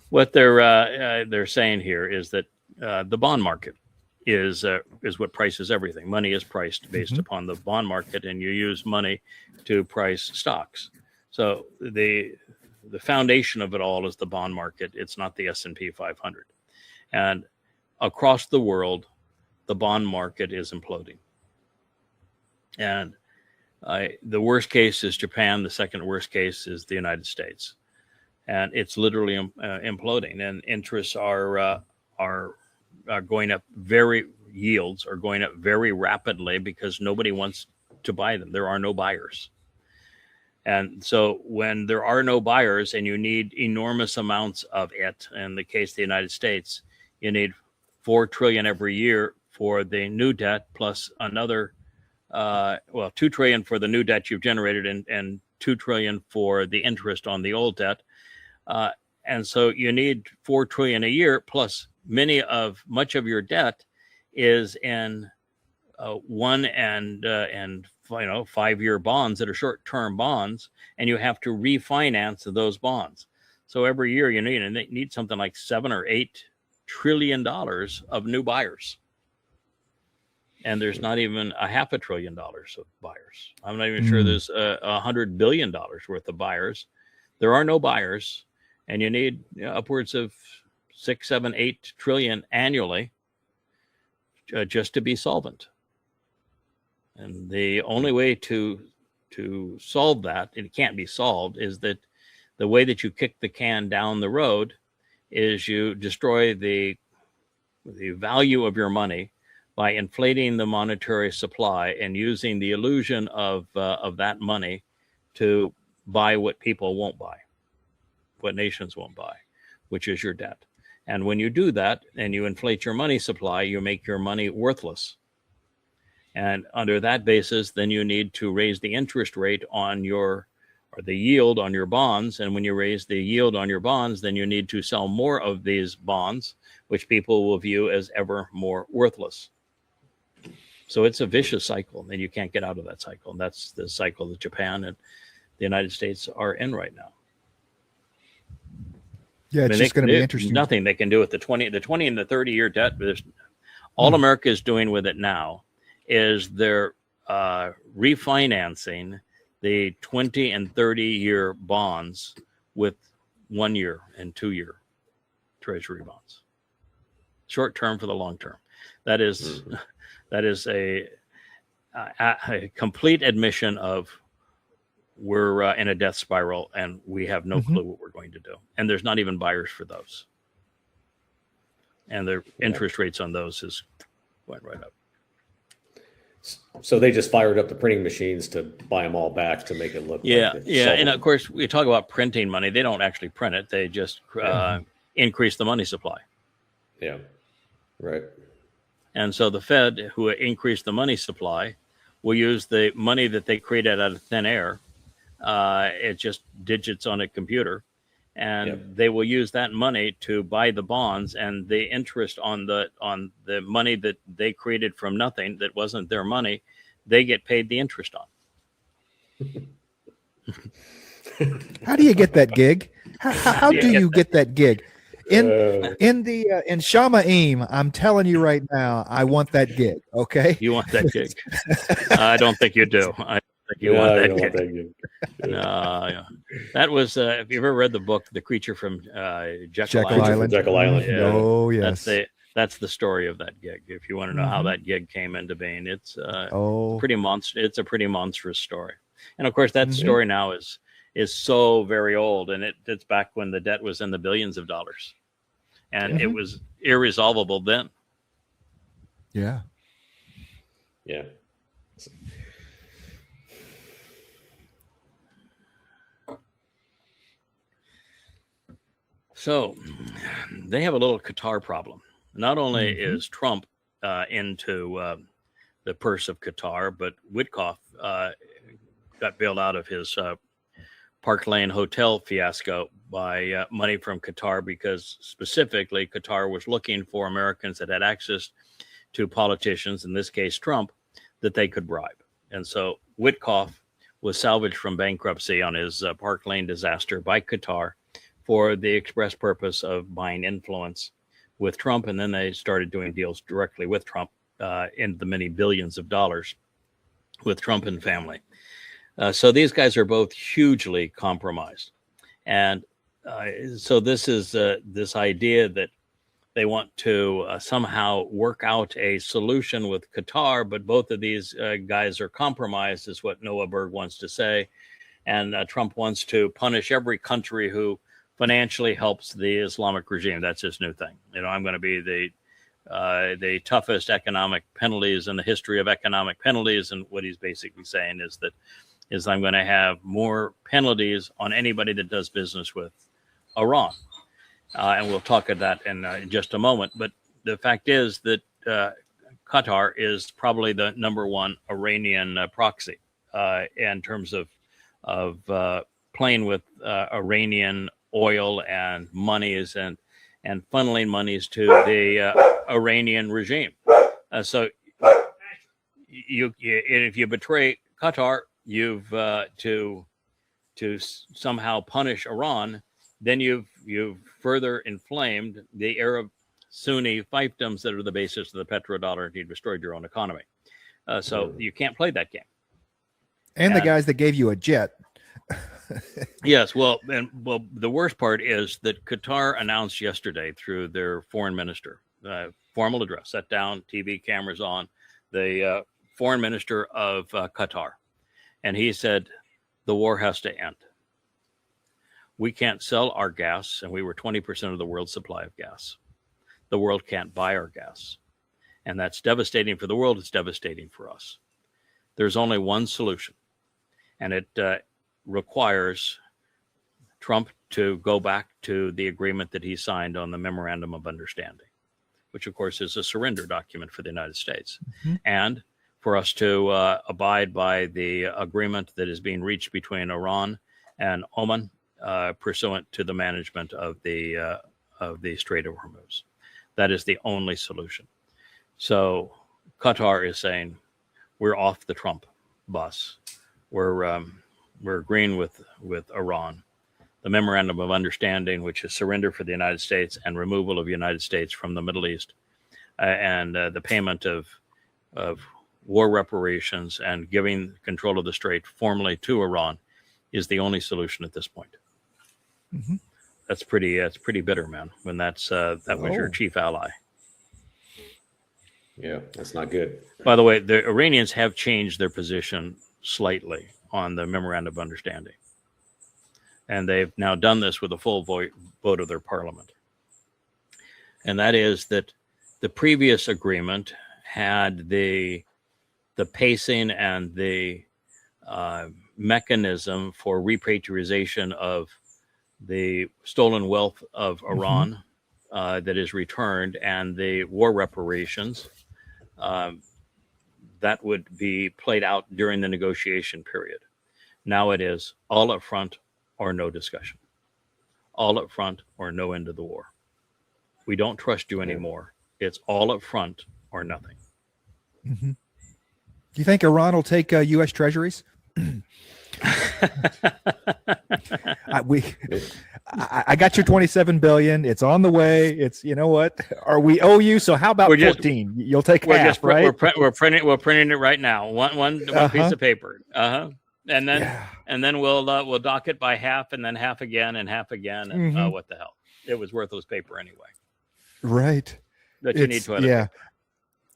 What they're saying here is that the bond market is what prices everything. Money is priced based upon the bond market, and you use money to price stocks. So the foundation of it all is the bond market. It's not the S&P 500. And across the world, the bond market is imploding. And the worst case is Japan. The second worst case is the United States. And it's literally imploding. And interests are going up yields are going up very rapidly because nobody wants to buy them. There are no buyers. And so when there are no buyers and you need enormous amounts of it, in the case of the United States, you need $4 trillion every year for the new debt, plus another, $2 trillion for the new debt you've generated, and $2 trillion for the interest on the old debt. And so you need $4 trillion a year, plus much of your debt is in 1 and 5-year bonds that are short-term bonds, and you have to refinance those bonds. So every year you need something like $7 or $8 trillion of new buyers, and there's not even a $500 billion of buyers. I'm not even sure there's $100 billion worth of buyers. There are no buyers, and you need upwards of 6, 7, 8 trillion annually just to be solvent. And the only way to solve that, and it can't be solved, is that the way that you kick the can down the road is you destroy the value of your money by inflating the monetary supply and using the illusion of that money to buy what people won't buy, what nations won't buy, which is your debt. And when you do that and you inflate your money supply, you make your money worthless. And under that basis, then you need to raise the interest rate on the yield on your bonds. And when you raise the yield on your bonds, then you need to sell more of these bonds, which people will view as ever more worthless. So it's a vicious cycle, and you can't get out of that cycle. And that's the cycle that Japan and the United States are in right now. Yeah, it's just going to be interesting. Nothing they can do with the 20 and the 30-year debt. All America is doing with it now is they're refinancing the 20 and 30-year bonds with 1 year and 2-year Treasury bonds. Short term for the long term. That is a complete admission of we're in a death spiral and we have no clue what we're going to do. And there's not even buyers for those. And the interest rates on those went right up. So they just fired up the printing machines to buy them all back to make it look like And of course, we talk about printing money. They don't actually print it. They just increase the money supply. Yeah, right. And so the Fed, who increased the money supply, will use the money that they created out of thin air. It's just digits on a computer. And they will use that money to buy the bonds, and the interest on the money that they created from nothing, that wasn't their money, they get paid the interest on. How do you get that gig? How do you get that gig? In Shamaim, I'm telling you right now, I want that gig. Okay, you want that gig? I don't think you do. I think you want that gig. No, that was. Have you ever read the book, The Creature from Jekyll Island? Jekyll Island. Yeah. Oh yes, that's the story of that gig. If you want to know how that gig came into being, it's pretty monster. It's a pretty monstrous story. And of course, that story now is so very old, and it's back when the debt was in the billions of dollars, and it was irresolvable then. Yeah. Yeah. So they have a little Qatar problem. Not only is Trump into the purse of Qatar, but Witkoff got bailed out of his Park Lane Hotel fiasco by money from Qatar, because specifically Qatar was looking for Americans that had access to politicians, in this case Trump, that they could bribe. And so Witkoff was salvaged from bankruptcy on his Park Lane disaster by Qatar for the express purpose of buying influence with Trump. And then they started doing deals directly with Trump in the many billions of dollars with Trump and family. So these guys are both hugely compromised. And so this is this idea that they want to somehow work out a solution with Qatar, but both of these guys are compromised, is what Noah Berg wants to say. And Trump wants to punish every country who financially helps the Islamic regime. That's his new thing. I'm going to be the the toughest economic penalties in the history of economic penalties. And what he's basically saying is that I'm going to have more penalties on anybody that does business with Iran. And we'll talk about that in just a moment. But the fact is that Qatar is probably the number one Iranian proxy in terms of playing with Iranian oil and monies and funneling monies to the Iranian regime. So if you betray Qatar, you've to somehow punish Iran, then you've further inflamed the Arab Sunni fiefdoms that are the basis of the petrodollar, and you destroyed your own economy. So you can't play that game. And the guys that gave you a jet. Yes, well, the worst part is that Qatar announced yesterday through their foreign minister, formal address, sat down, TV cameras on, the foreign minister of Qatar, and he said the war has to end. We can't sell our gas, and we were 20% of the world's supply of gas. The world can't buy our gas, and that's devastating for the world. It's devastating for us. There's only one solution, and it requires Trump to go back to the agreement that he signed on the Memorandum of Understanding, which, of course, is a surrender document for the United States, and for us to abide by the agreement that is being reached between Iran and Oman, pursuant to the management of the Strait of Hormuz. That is the only solution. So Qatar is saying, we're off the Trump bus. We're agreeing with Iran. The Memorandum of Understanding, which is surrender for the United States and removal of the United States from the Middle East, and the payment of war reparations and giving control of the Strait formally to Iran, is the only solution at this point. That's pretty bitter, man, when that was your chief ally. Yeah, that's not good. By the way, the Iranians have changed their position slightly on the Memorandum of Understanding, and they've now done this with a full vote of their parliament. And that is that the previous agreement had the pacing and the mechanism for repatriation of the stolen wealth of Iran that is returned, and the war reparations that would be played out during the negotiation period. Now it is all up front or no discussion. All up front or no end of the war. We don't trust you anymore. It's all up front or nothing. Do you think Iran will take U.S. treasuries? I got your 27 billion. It's on the way. It's, you know what? We owe you. So how about 14? You'll take half, right? We're printing it right now. One piece of paper. And then we'll dock it by half, and then half again, and half again. And what the hell? It was worthless paper anyway. Right. That you need to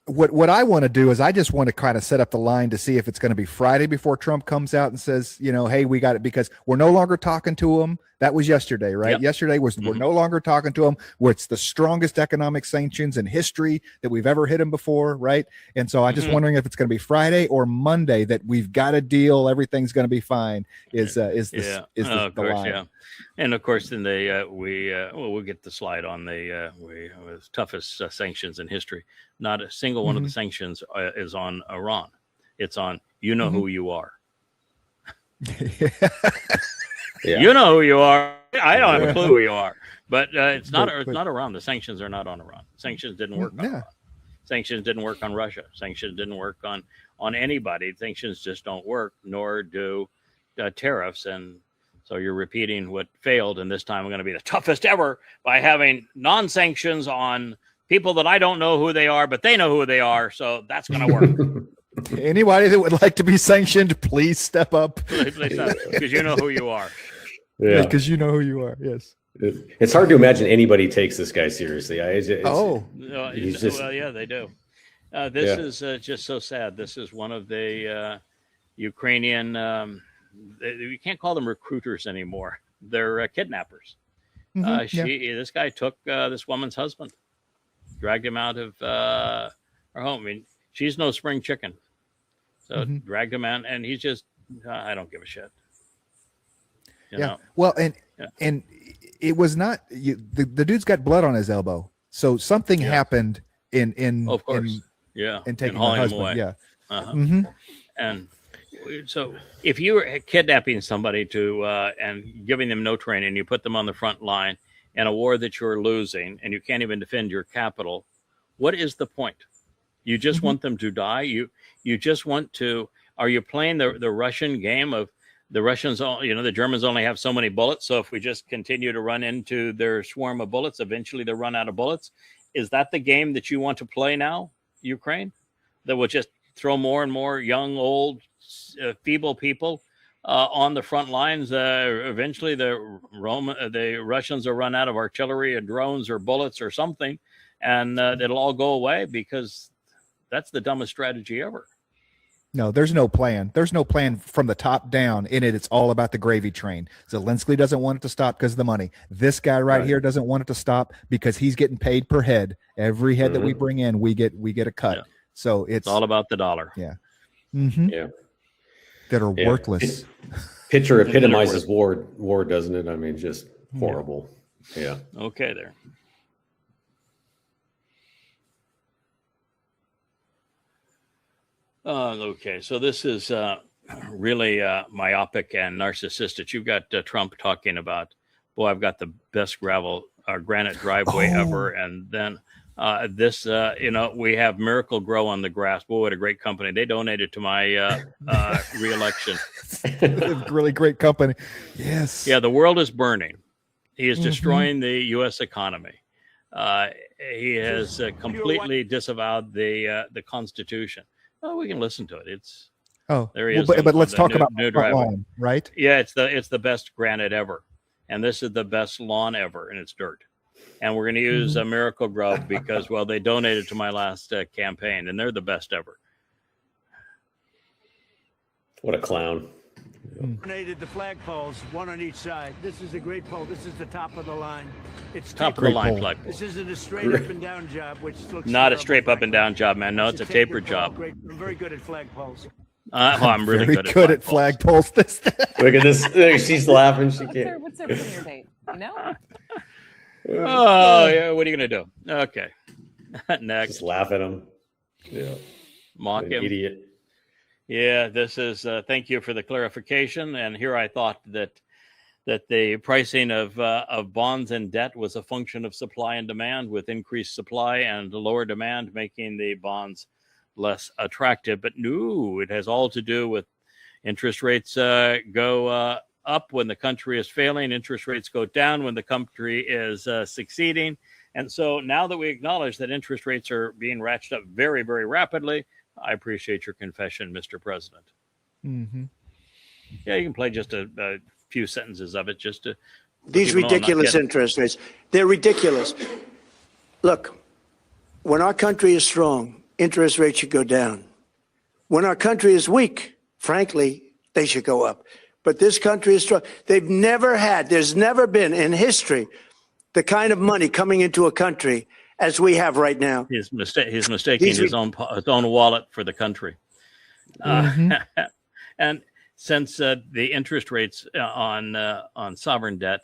What I want to do is I just want to kind of set up the line to see if it's going to be Friday before Trump comes out and says, hey, we got it, because we're no longer talking to him. That was yesterday, right? Yep. Yesterday was we're no longer talking to him, where it's the strongest economic sanctions in history that we've ever hit him before, right? And so I'm just wondering if it's going to be Friday or Monday that we've got a deal, everything's going to be fine. Is the line? Yeah. And of course, then we'll get the slide on the toughest sanctions in history. Not a single one of the sanctions is on Iran. It's on who you are. You know who you are. I don't have a clue who you are. But it's not Iran. The sanctions are not on Iran. Sanctions didn't work on Iran. Sanctions didn't work on Russia. Sanctions didn't work on anybody. Sanctions just don't work, nor do tariffs. And so you're repeating what failed, and this time we're going to be the toughest ever by having non-sanctions on people that I don't know who they are, but they know who they are. So that's going to work. Anybody that would like to be sanctioned, please step up. Because you know who you are. Yeah, because you know who you are. Yes. It's hard to imagine anybody takes this guy seriously. Well, yeah, they do. This is just so sad. This is one of the Ukrainian. You can't call them recruiters anymore. They're kidnappers. This guy took this woman's husband. dragged him out of her home. I mean, she's no spring chicken. So dragged him out, and he's just, I don't give a shit. You know? Well, and it was not the dude's got blood on his elbow, so something happened in of course, in taking hauling my him husband. away. And so if you were kidnapping somebody and giving them no training, you put them on the front line in a war that you're losing, and you can't even defend your capital, what is the point? You just want them to die. You just want to. Are you playing the Russian game of the Russians? The Germans only have so many bullets. So if we just continue to run into their swarm of bullets, eventually they'll run out of bullets. Is that the game that you want to play now, Ukraine? That will just throw more and more young, old, feeble people on the front lines. Eventually, the Russians will run out of artillery or drones or bullets or something, and it'll all go away because that's the dumbest strategy ever. No, there's no plan. There's no plan from the top down. In it, it's all about the gravy train. Zelensky doesn't want it to stop because of the money. This guy right here doesn't want it to stop because he's getting paid per head. Every head that we bring in, we get a cut. Yeah. So it's all about the dollar. Yeah. That are worthless. Picture epitomizes war, doesn't it? I mean, just horrible. Yeah. Okay, there. Okay, so this is really myopic and narcissistic. You've got Trump talking about, boy, I've got the best granite driveway ever. And then this, we have Miracle Grow on the grass. Boy, what a great company. They donated to my reelection. Really great company. Yes. Yeah, the world is burning. He is destroying the U.S. economy. He has completely disavowed the Constitution. Oh, we can listen to it. It's there he is. But let's talk about new front driveway. lawn, right? Yeah, it's the best granite ever, and this is the best lawn ever, and it's dirt. And we're going to use a Miracle Grow because they donated to my last campaign, and they're the best ever. What a clown! Donated the flagpoles, one on each side. This is a great pole. This is the top of the line. It's top of the line flagpole. This isn't a straight up and down job, which looks not a straight up and down job, man. No, it's a tapered job. Great. I'm very good at flagpoles. I'm really Very good at flagpoles. Look at this. She's laughing. She can't. What's their premiere date? You know? Oh, yeah. What are you going to do? Okay. Next. Just laugh at him. Yeah. Mock him. Idiot. Yeah, this is thank you for the clarification. And here I thought that the pricing of bonds and debt was a function of supply and demand, with increased supply and lower demand making the bonds less attractive. But no, it has all to do with interest rates go up when the country is failing. Interest rates go down when the country is succeeding. And so now that we acknowledge that interest rates are being ratcheted up very, very rapidly, I appreciate your confession, Mr. President. Yeah, you can play just a few sentences of it just to. These ridiculous interest rates, they're ridiculous. Look, when our country is strong, interest rates should go down. When our country is weak, frankly, they should go up. But this country is strong. There's never been in history the kind of money coming into a country as we have right now. He's mistaking his own wallet for the country. And since the interest rates on sovereign debt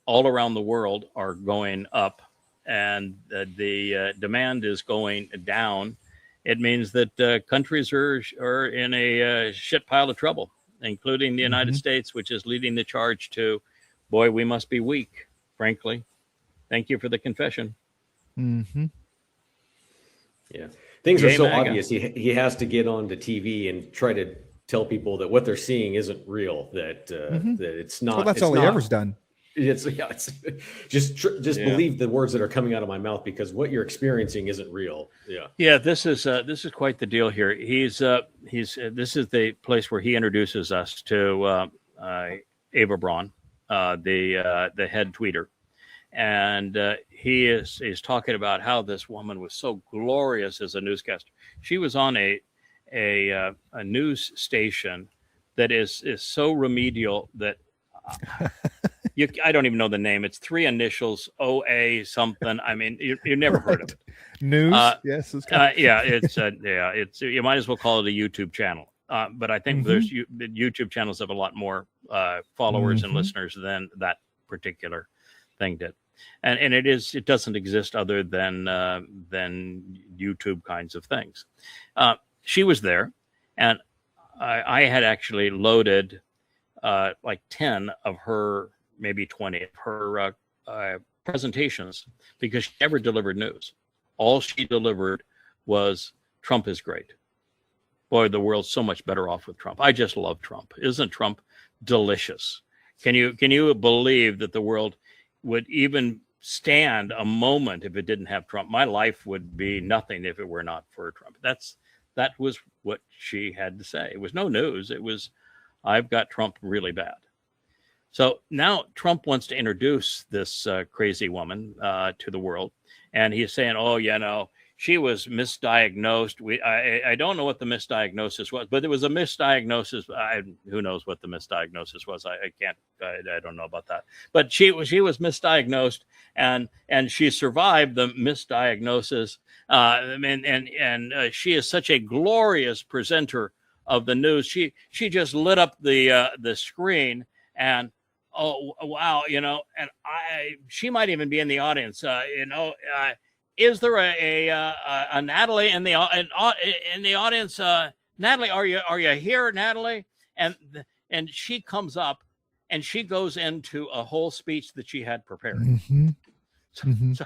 all around the world are going up, and the demand is going down, it means that countries are in a shit pile of trouble, including the United States, which is leading the charge to, boy, we must be weak, frankly. Thank you for the confession. Yeah, things are Yay, so MAGA. obvious. He has to get onto TV and try to tell people that what they're seeing isn't real. That that it's not. Well, that's it's all he not- ever's done. It's just believe the words that are coming out of my mouth, because what you're experiencing isn't real. Yeah, this is quite the deal here. This is the place where he introduces us to Ava Braun, the head tweeter, and he is talking about how this woman was so glorious as a newscaster. She was on a news station that is so remedial that I don't even know the name. It's 3 initials, OA something. I mean, you never heard of it. News. Yes. It's you might as well call it a YouTube channel. But I think there's YouTube channels have a lot more followers and listeners than that particular thing did. And it doesn't exist other than YouTube kinds of things. She was there, and I had actually loaded like 10 of her, maybe 20 of her presentations, because she never delivered news. All she delivered was Trump is great. Boy, the world's so much better off with Trump. I just love Trump. Isn't Trump delicious? Can you believe that the world would even stand a moment if it didn't have Trump? My life would be nothing if it were not for Trump. That was what she had to say. It was no news. It was, I've got Trump really bad. So now Trump wants to introduce this crazy woman to the world. And he's saying, oh, she was misdiagnosed. I don't know what the misdiagnosis was, but it was a misdiagnosis. Who knows what the misdiagnosis was? I don't know about that. But she was misdiagnosed, and she survived the misdiagnosis. And she is such a glorious presenter of the news. She just lit up the screen, and oh wow, and she might even be in the audience. Is there a Natalie in the audience? Natalie, are you here, Natalie? And she comes up and she goes into a whole speech that she had prepared. So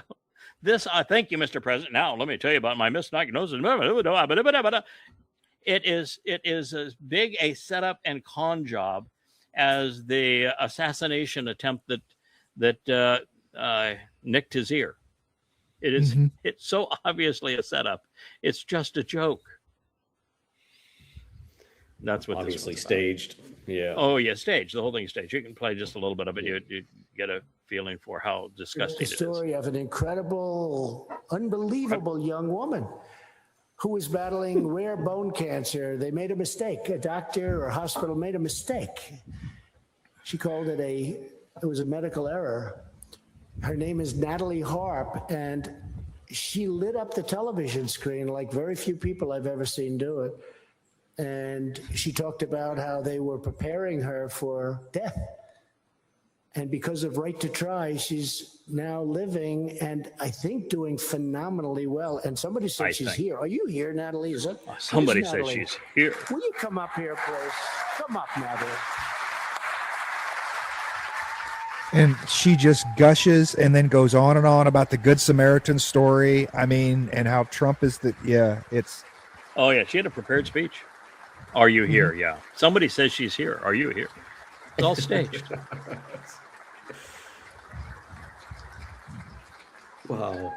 this, thank you, Mr. President. Now let me tell you about my misdiagnosis. It is as big a setup and con job as the assassination attempt that nicked his ear. It is. It's so obviously a setup. It's just a joke. That's what obviously staged. Yeah. Oh yeah, staged. The whole thing is staged. You can play just a little bit of it. You get a feeling for how disgusting it is. The story of an incredible, unbelievable young woman who was battling rare bone cancer. They made a mistake. A doctor or hospital made a mistake. She called it it was a medical error. Her name is Natalie Harp, and she lit up the television screen like very few people I've ever seen do it. And she talked about how they were preparing her for death. And because of Right to Try, she's now living and I think doing phenomenally well. And somebody said she's here. Are you here, Natalie? Somebody says she's here. Will you come up here, please? Come up, Natalie. And she just gushes and then goes on and on about the Good Samaritan story. I mean, and how Trump is it's. Oh, yeah. She had a prepared speech. Are you here? Yeah. Somebody says she's here. Are you here? It's all staged. Wow.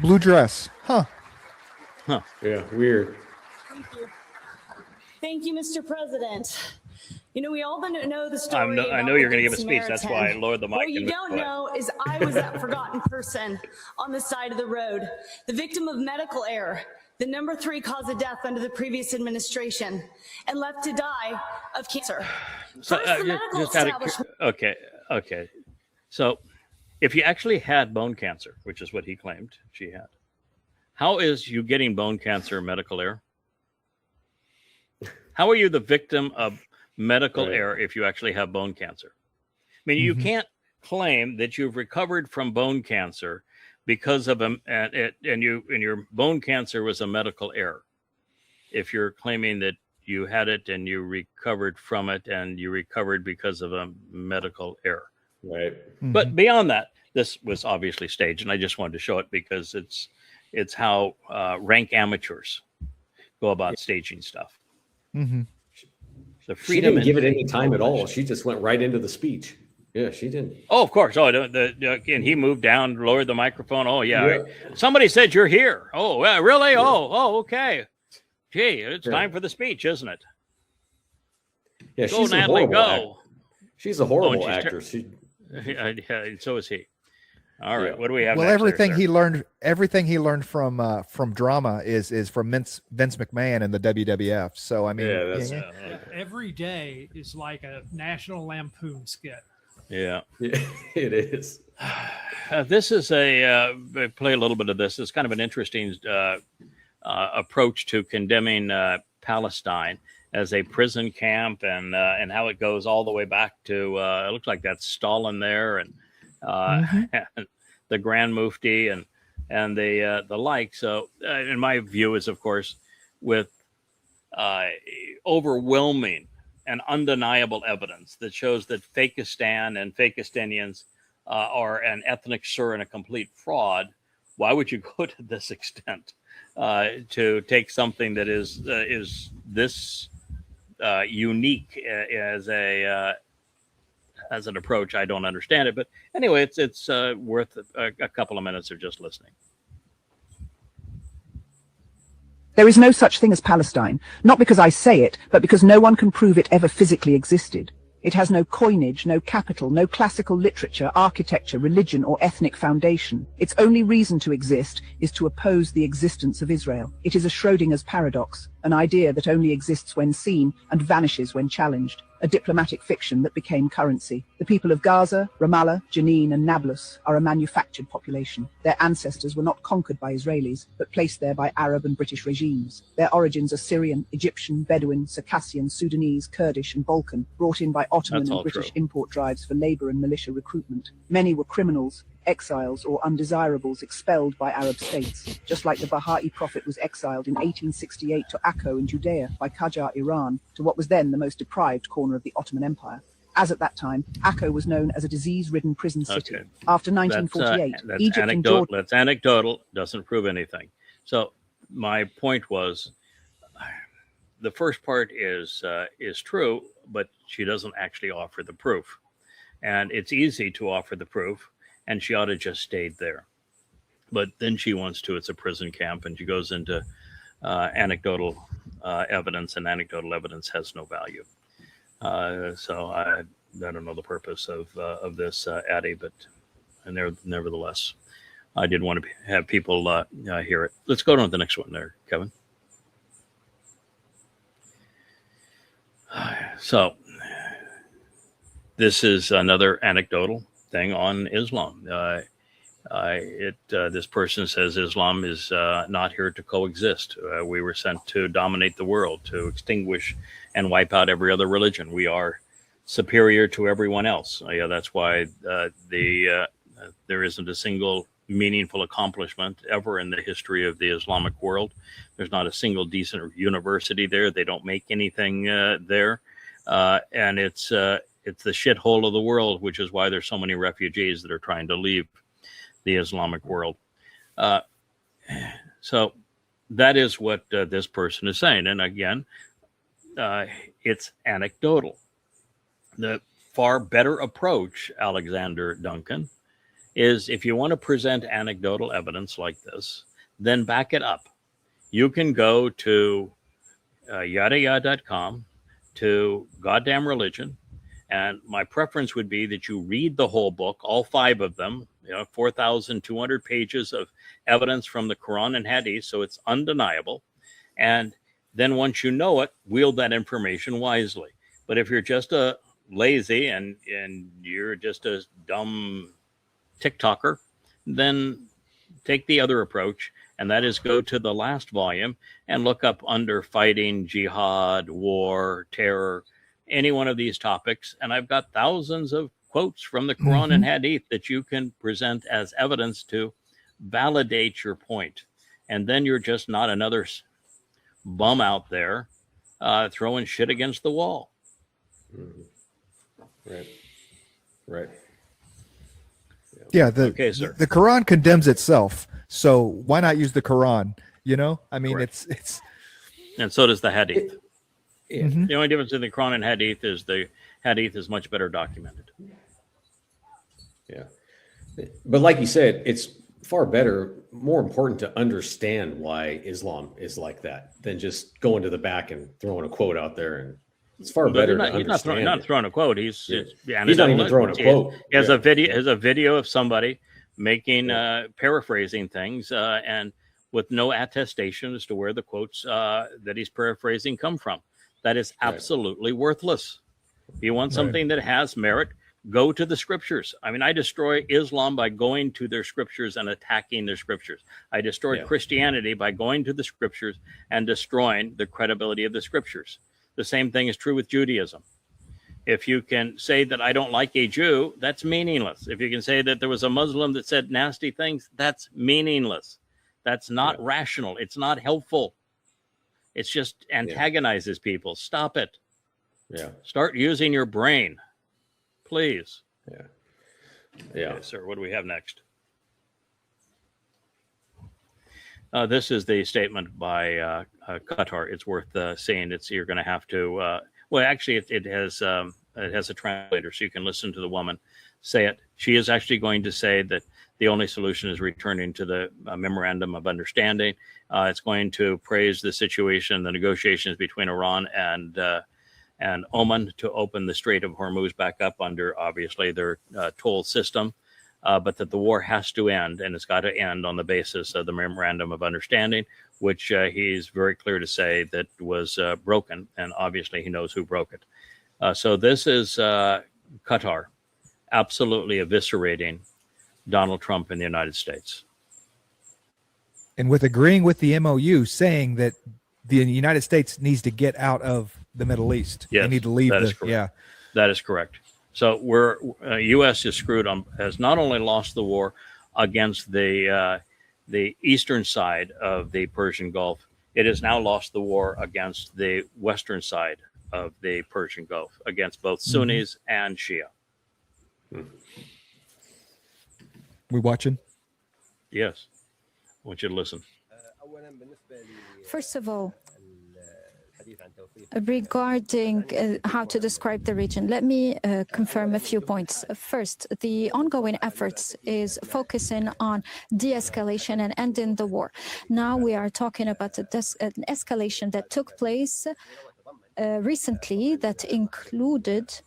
Blue dress. Huh. Yeah, weird. Thank you, Mr. President. We all know the story. I know you're going to give a speech. That's why I lowered the mic. What you don't know is I was that forgotten person on the side of the road, the victim of medical error, the number 3 cause of death under the previous administration, and left to die of cancer. So, okay. So, if you actually had bone cancer, which is what he claimed she had, how is you getting bone cancer medical error? How are you the victim of medical error if you actually have bone cancer? I mean, you can't claim that you've recovered from bone cancer because of your bone cancer was a medical error. If you're claiming that you had it and you recovered from it and you recovered because of a medical error. Right. But beyond that, this was obviously staged, and I just wanted to show it because it's how rank amateurs go about staging stuff. The freedom. She didn't give it any time at all. She just went right into the speech. Yeah, she didn't. Oh, of course. Oh, and he moved down, lowered the microphone. Oh, yeah. Somebody said you're here. Oh, really? Yeah. Oh, okay. Gee, it's time for the speech, isn't it? Yeah, go, Natalie, go. She's a horrible actor. Yeah, so is he. All right. Yeah. What do we have? Well, next there, everything sir? he learned from drama is from Vince McMahon and the WWF. So I mean, Yeah, that's Every day is like a National Lampoon skit. Yeah. it is. This is play a little bit of this. It's kind of an interesting approach to condemning Palestine as a prison camp, and how it goes all the way back to it looks like that's Stalin there, and and the Grand Mufti and the like. So, in my view, is of course with overwhelming and undeniable evidence that shows that Fakistan and Fakistanians are an ethnic slur and a complete fraud. Why would you go to this extent to take something that is this unique as an approach? I don't understand it, but anyway, it's worth a couple of minutes of just listening. There is no such thing as Palestine, not because I say it, but because no one can prove it ever physically existed. It has no coinage, no capital, no classical literature, architecture, religion, or ethnic foundation. Its only reason to exist is to oppose the existence of Israel. It is a Schrodinger's paradox, an idea that only exists when seen and vanishes when challenged, a diplomatic fiction that became currency. The people of Gaza, Ramallah, Jenin, and Nablus are a manufactured population. Their ancestors were not conquered by Israelis, but placed there by Arab and British regimes. Their origins are Syrian, Egyptian, Bedouin, Circassian, Sudanese, Kurdish, and Balkan, brought in by Ottoman and British import drives for labor and militia recruitment. Many were criminals, exiles, or undesirables expelled by Arab states, just like the Baha'i prophet was exiled in 1868 to Akko in Judea by Qajar, Iran, to what was then the most deprived corner of the Ottoman Empire. As at that time, Akko was known as a disease-ridden prison city. Okay. After 1948, that's Egypt and Jordan... That's anecdotal, doesn't prove anything. So my point was, the first part is true, but she doesn't actually offer the proof. And it's easy to offer the proof, and she ought to just stayed there. But then she wants to, it's a prison camp, and she goes into anecdotal evidence, and anecdotal evidence has no value. So I don't know the purpose of this, Addie, but nevertheless, I did want to have people hear it. Let's go on to the next one there, Kevin. So this is another anecdotal thing on Islam. This person says Islam is not here to coexist. We were sent to dominate the world, to extinguish and wipe out every other religion. We are superior to everyone else. That's why there isn't a single meaningful accomplishment ever in the history of the Islamic world. There's not a single decent university there. They don't make anything there. And it's the shithole of the world, which is why there's so many refugees that are trying to leave the Islamic world. So that is what this person is saying. And again, it's anecdotal. The far better approach, Alexander Duncan, is if you want to present anecdotal evidence like this, then back it up. You can go to yada.com, to Goddamn Religion, and my preference would be that you read the whole book, all 5 of them, 4,200 pages of evidence from the Quran and Hadith, so it's undeniable. And then once you know it, wield that information wisely. But if you're just a lazy and you're just a dumb TikToker, then take the other approach, and that is go to the last volume and look up under fighting, jihad, war, terror, any one of these topics. And I've got thousands of quotes from the Quran and Hadith that you can present as evidence to validate your point. And then you're just not another bum out there throwing shit against the wall. Right. Yeah, the Quran condemns itself, so why not use the Quran? I mean, Correct. it's and so does the Hadith. Mm-hmm. The only difference in the Quran and Hadith is the Hadith is much better documented. Yeah, but like you said, it's far better, more important to understand why Islam is like that than just going to the back and throwing a quote out there. And it's far better to understand. He's not throwing a quote. He's not even throwing a quote. He has a video of somebody making paraphrasing things and with no attestation as to where the quotes that he's paraphrasing come from. That is absolutely worthless. If you want something that has merit, go to the scriptures. I mean, I destroy Islam by going to their scriptures and attacking their scriptures. I destroy Christianity by going to the scriptures and destroying the credibility of the scriptures. The same thing is true with Judaism. If you can say that I don't like a Jew, that's meaningless. If you can say that there was a Muslim that said nasty things, that's meaningless. That's not rational. It's not helpful. It's just antagonizes people. Stop it. Yeah. Start using your brain, please. Yeah. Okay, sir, what do we have next? This is the statement by Qatar. It's worth seeing. You're going to have to. Well, actually, it has a translator, so you can listen to the woman say it. She is actually going to say that the only solution is returning to the memorandum of understanding. It's going to praise the situation, the negotiations between Iran and Oman to open the Strait of Hormuz back up under, obviously, their toll system, but that the war has to end, and it's got to end on the basis of the memorandum of understanding, which he's very clear to say that was broken, and obviously he knows who broke it. So this is Qatar absolutely eviscerating Donald Trump in the United States. And with agreeing with the MOU, saying that the United States needs to get out of the Middle East. Yes, they need to leave. That is correct. That is correct. So we're U.S. is screwed on. Has not only lost the war against the eastern side of the Persian Gulf, it has now lost the war against the western side of the Persian Gulf, against both Sunnis and Shia. We watching? Yes. I want you to listen. First of all, regarding how to describe the region, let me confirm a few points. First, the ongoing efforts is focusing on de-escalation and ending the war. Now we are talking about an escalation that took place recently that included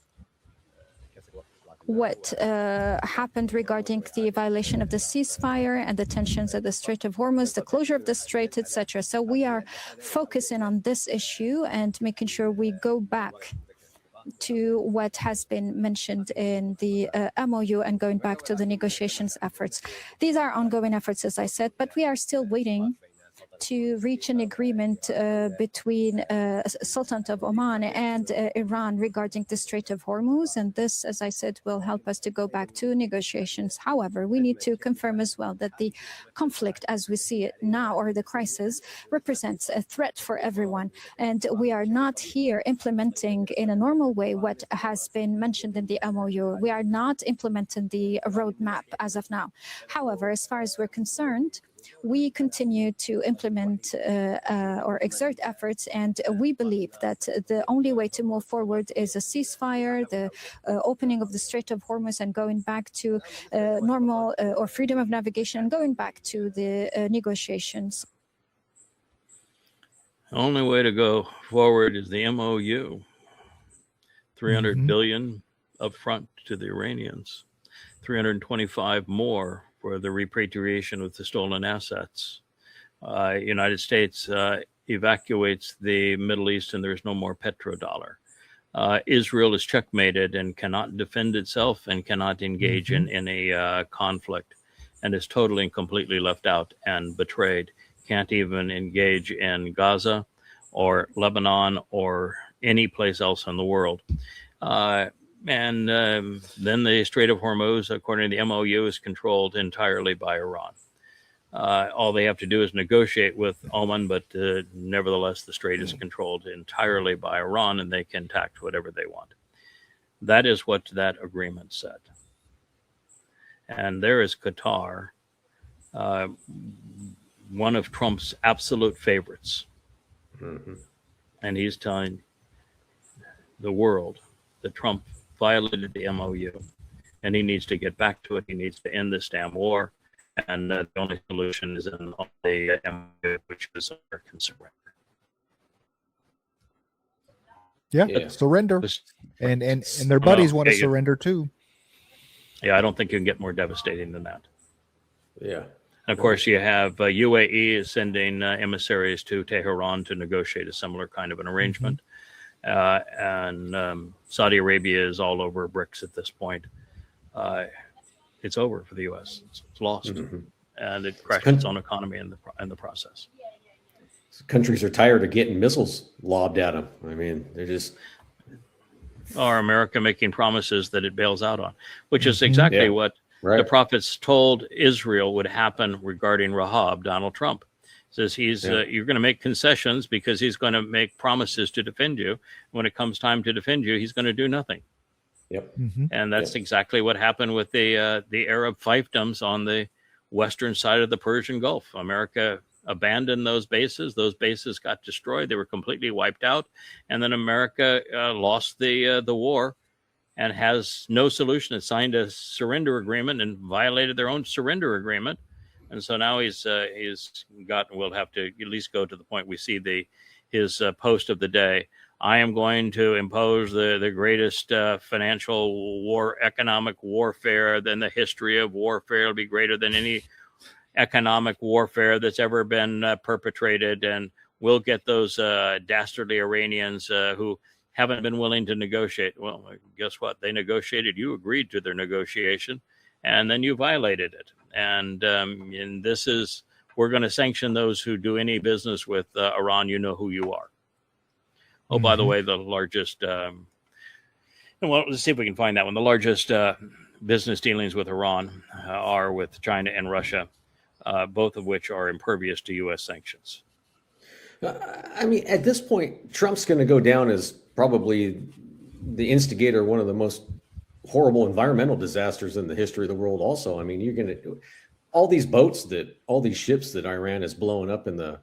what happened regarding the violation of the ceasefire and the tensions at the Strait of Hormuz, the closure of the Strait, etc. So we are focusing on this issue and making sure we go back to what has been mentioned in the MOU and going back to the negotiations efforts. These are ongoing efforts, as I said, but we are still waiting to reach an agreement between Sultanate of Oman and Iran regarding the Strait of Hormuz. And this, as I said, will help us to go back to negotiations. However, we need to confirm as well that the conflict as we see it now, or the crisis, represents a threat for everyone. And we are not here implementing in a normal way what has been mentioned in the MOU. We are not implementing the roadmap as of now. However, as far as we're concerned, we continue to implement or exert efforts, and we believe that the only way to move forward is a ceasefire, the opening of the Strait of Hormuz, and going back to normal or freedom of navigation, and going back to the negotiations. The only way to go forward is the MOU. 300 billion upfront to the Iranians, 325 more for the repatriation of the stolen assets. United States evacuates the Middle East and there's no more petrodollar. Israel is checkmated and cannot defend itself and cannot engage in any conflict, and is totally and completely left out and betrayed. Can't even engage in Gaza or Lebanon or any place else in the world. And then the Strait of Hormuz, according to the MOU, is controlled entirely by Iran. All they have to do is negotiate with Oman, but nevertheless, the Strait is controlled entirely by Iran, and they can tax whatever they want. That is what that agreement said. And there is Qatar, one of Trump's absolute favorites. And he's telling the world that Trump violated the MOU, and he needs to get back to it. He needs to end this damn war, and the only solution is in the MOU, which is American surrender. Yeah. Surrender, and their buddies want to surrender too. Yeah, I don't think you can get more devastating than that. Yeah. And of course, you have UAE is sending emissaries to Tehran to negotiate a similar kind of an arrangement. And Saudi Arabia is all over BRICS at this point. It's over for the U.S. It's lost, and it crashed its own economy in the process. Countries are tired of getting missiles lobbed at them. I mean, they're just. Or America making promises that it bails out on, which is exactly what the prophets told Israel would happen regarding Rahab, Donald Trump. Says you're going to make concessions because he's going to make promises to defend you. When it comes time to defend you, he's going to do nothing. Yep. And that's exactly what happened with the Arab fiefdoms on the western side of the Persian Gulf. America abandoned those bases. Those bases got destroyed. They were completely wiped out. And then America lost the war and has no solution. It signed a surrender agreement and violated their own surrender agreement. And so now he's gotten. We'll have to at least go to the point we see his post of the day. I am going to impose the greatest financial war, economic warfare in the history of warfare. It'll be greater than any economic warfare that's ever been perpetrated. And we'll get those dastardly Iranians who haven't been willing to negotiate. Well, guess what? They negotiated. You agreed to their negotiation, and then you violated it. And this is, we're going to sanction those who do any business with Iran. You know who you are. Oh, by the way, the largest, well, let's see if we can find that one. The largest business dealings with Iran are with China and Russia, both of which are impervious to U.S. sanctions. I mean, at this point, Trump's going to go down as probably the instigator of one of the most horrible environmental disasters in the history of the world also. I mean, you're going to, all these ships that Iran is blowing up in the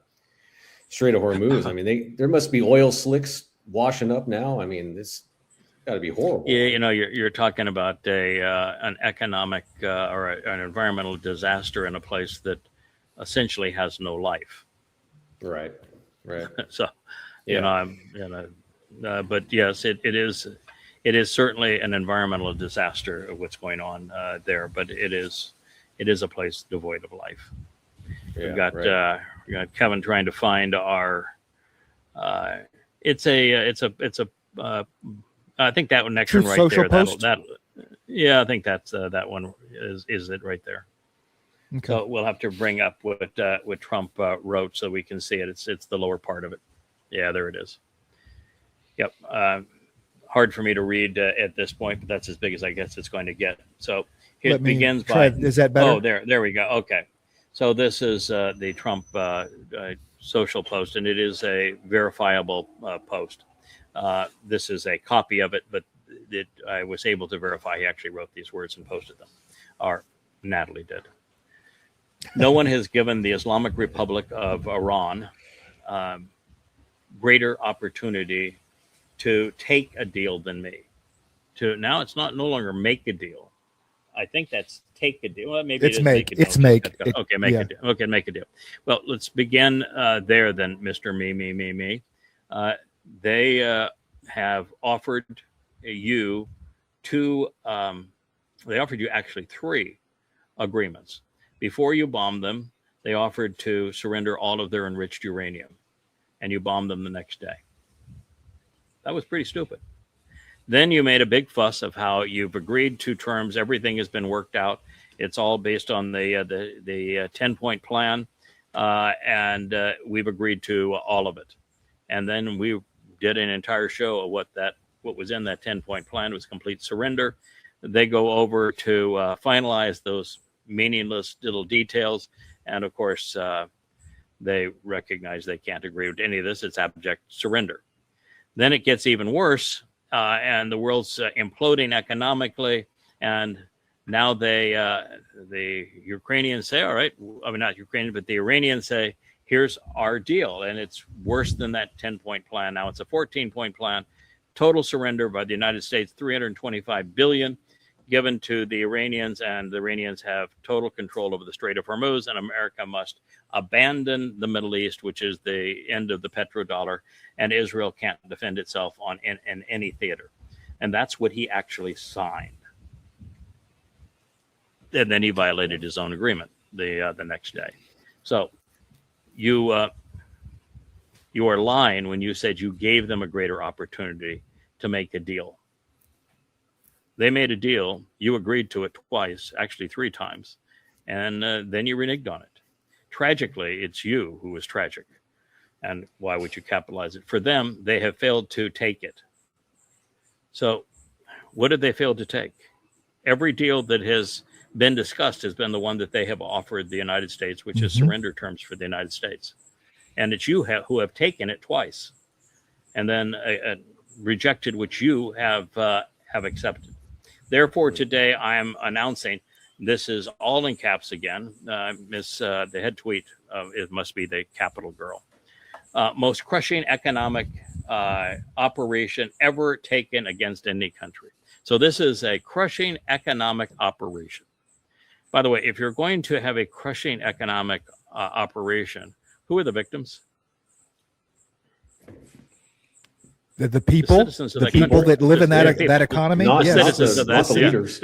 Strait of Hormuz. I mean, there must be oil slicks washing up now. I mean, this got to be horrible. Yeah, you're talking about an economic or an environmental disaster in a place that essentially has no life. Right. So, but yes, it is certainly an environmental disaster of what's going on there. But it is a place devoid of life. We've got Kevin trying to find our. I think that one next one right social there. Post? I think that's that one is it right there. Okay. So we'll have to bring up what Trump wrote so we can see it. It's the lower part of it. Yeah, there it is. Yep. Hard for me to read at this point, but that's as big as I guess it's going to get. So it begins by. Is that better? Oh, there we go. Okay. So this is the Trump social post, and it is a verifiable post. This is a copy of it, but I was able to verify he actually wrote these words and posted them. Or Natalie did. No one has given the Islamic Republic of Iran greater opportunity to take a deal than me. Now it's no longer make a deal. I think that's take a deal. Well, maybe it's make. It's make. Okay, make a deal. Okay, make a deal. Well, let's begin there then, Mr. Me. They have offered you two. They offered you actually 3 agreements. Before you bombed them, they offered to surrender all of their enriched uranium, and you bombed them the next day. That was pretty stupid. Then you made a big fuss of how you've agreed to terms. Everything has been worked out. It's all based on the 10-point plan, and we've agreed to all of it. And then we did an entire show of what was in that 10-point plan was complete surrender. They go over to finalize those meaningless little details, and of course, they recognize they can't agree with any of this. It's abject surrender. Then it gets even worse. And the world's imploding economically, and now the Ukrainians say, all right, I mean, not Ukrainian, but the Iranians say, here's our deal. And it's worse than that 10-point plan. Now it's a 14-point plan, total surrender by the United States, $325 billion given to the Iranians, and the Iranians have total control over the Strait of Hormuz, and America must abandon the Middle East, which is the end of the petrodollar, and Israel can't defend itself in any theater. And that's what he actually signed. And then he violated his own agreement. the next day. So you are lying when you said you gave them a greater opportunity to make a deal. They made a deal. You agreed to it twice, actually 3 times, and then you reneged on it. Tragically, it's you who was tragic. And why would you capitalize it? For them, they have failed to take it. So what did they fail to take? Every deal that has been discussed has been the one that they have offered the United States, which is surrender terms for the United States. And it's you who have taken it twice and then rejected what you have accepted. Therefore, today I am announcing, this is all in caps again. The head tweet, it must be the Capital Girl. Most crushing economic operation ever taken against any country. So this is a crushing economic operation. By the way, if you're going to have a crushing economic operation, who are the victims? The people, the people that live in that economy, not yes. citizens of that, not the leaders.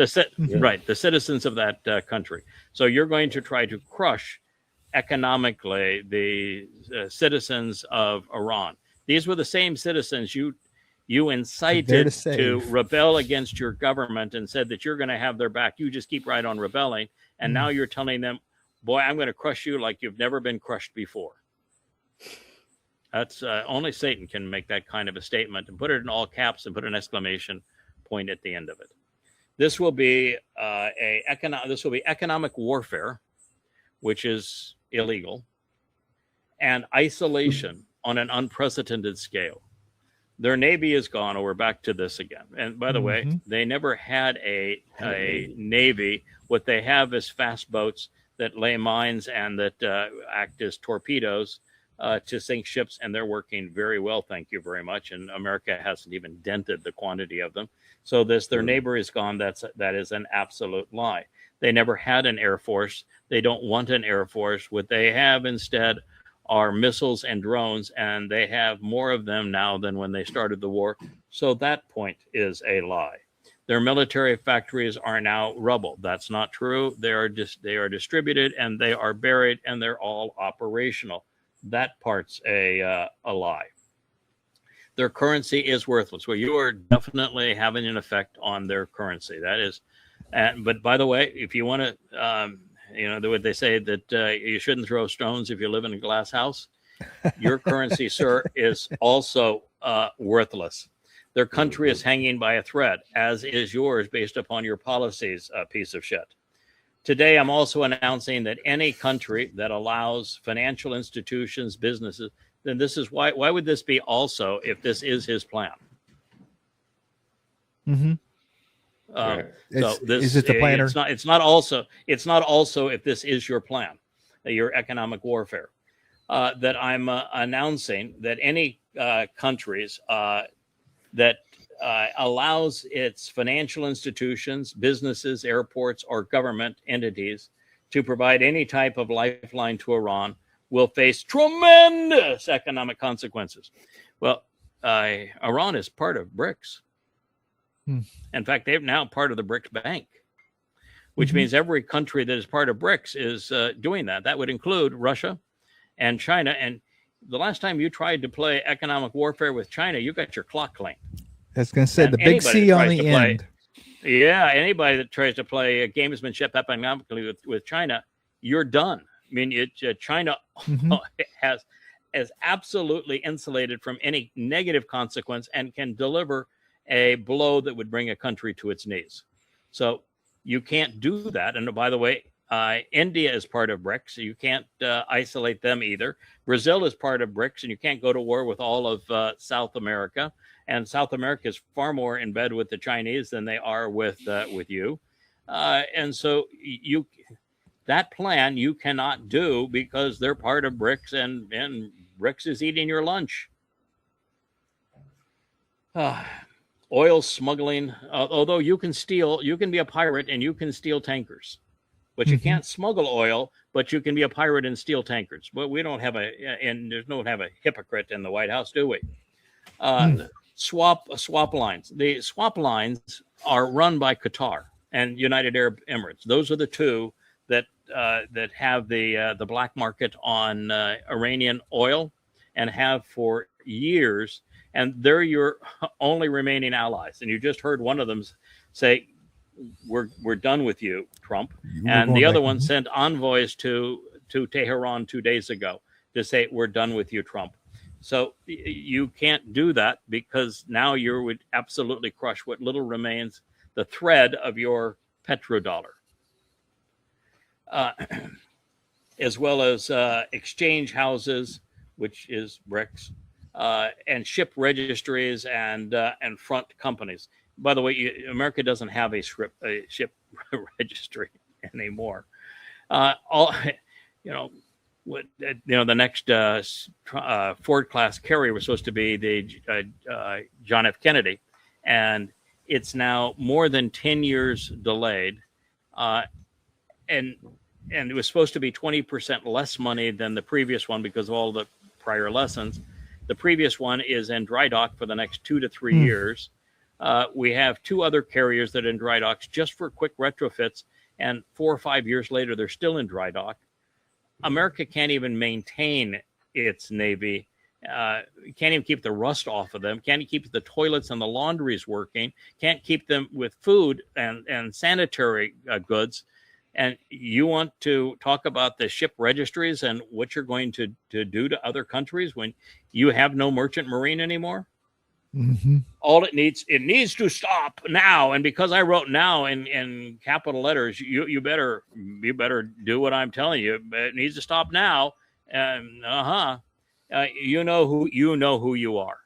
Right, the citizens of that country. So you're going to try to crush economically the citizens of Iran. These were the same citizens you incited to rebel against your government and said that you're going to have their back. You just keep right on rebelling, and now you're telling them, "Boy, I'm going to crush you like you've never been crushed before." That's only Satan can make that kind of a statement and put it in all caps and put an exclamation point at the end of it. This will be economic warfare, which is illegal, and isolation on an unprecedented scale. Their navy is gone, or we're back to this again. And by the way, they never had a navy. What they have is fast boats that lay mines and that act as torpedoes to sink ships, and they're working very well, thank you very much. And America hasn't even dented the quantity of them. So their neighbor is gone. That is an absolute lie. They never had an air force. They don't want an air force. What they have instead are missiles and drones, and they have more of them now than when they started the war. So that point is a lie. Their military factories are now rubble. That's not true. They are distributed, and they are buried, and they're all operational. That part's a lie. Their currency is worthless. Well, you are definitely having an effect on their currency. That is, but by the way, if you want to, what they say that you shouldn't throw stones if you live in a glass house. Your currency, sir, is also worthless. Their country is hanging by a thread, as is yours, based upon your policies, piece of shit. Today, I'm also announcing that any country that allows financial institutions, businesses, then this is why would this be also if this is his plan? Right. So this is it the planner? It's not also if this is your plan, your economic warfare, that I'm announcing that any countries that allows its financial institutions, businesses, airports, or government entities to provide any type of lifeline to Iran will face tremendous economic consequences. Well, Iran is part of BRICS. In fact, they're now part of the BRICS Bank, which means every country that is part of BRICS is doing that. That would include Russia and China. And the last time you tried to play economic warfare with China, you got your clock clean. I was going to say, the big C on the end. Yeah, anybody that tries to play gamesmanship economically with China, you're done. I mean, China is absolutely insulated from any negative consequence and can deliver a blow that would bring a country to its knees. So you can't do that. And by the way, India is part of BRICS, so you can't isolate them either. Brazil is part of BRICS, and you can't go to war with all of South America. And South America is far more in bed with the Chinese than they are with you. And so that plan you cannot do because they're part of BRICS, and BRICS is eating your lunch. Oil smuggling, although you can be a pirate and you can steal tankers. But you can't smuggle oil, but you can be a pirate and steal tankers. But we don't have a hypocrite in the White House, do we? Swap lines. The swap lines are run by Qatar and United Arab Emirates. Those are the two that that have the black market on Iranian oil, and have for years, and they're your only remaining allies. And you just heard one of them say, "We're done with you, Trump," and the other one sent envoys to Tehran 2 days ago to say, "We're done with you, Trump." So you can't do that, because now you would absolutely crush what little remains, the thread of your petrodollar, as well as exchange houses, which is BRICS, and ship registries and front companies. By the way, America doesn't have a ship registry anymore. The next Ford class carrier was supposed to be the John F. Kennedy, and it's now more than 10 years delayed, and it was supposed to be 20% less money than the previous one because of all the prior lessons. The previous one is in dry dock for the next 2 to 3 years. We have 2 other carriers that are in dry docks just for quick retrofits, and 4 or 5 years later, they're still in dry dock. America can't even maintain its Navy, can't even keep the rust off of them, can't keep the toilets and the laundries working, can't keep them with food and sanitary goods. And you want to talk about the ship registries and what you're going to do to other countries when you have no merchant marine anymore? Mm-hmm. All it needs to stop now. And because I wrote now in capital letters, you better do what I'm telling you. It needs to stop now. And you know who you are.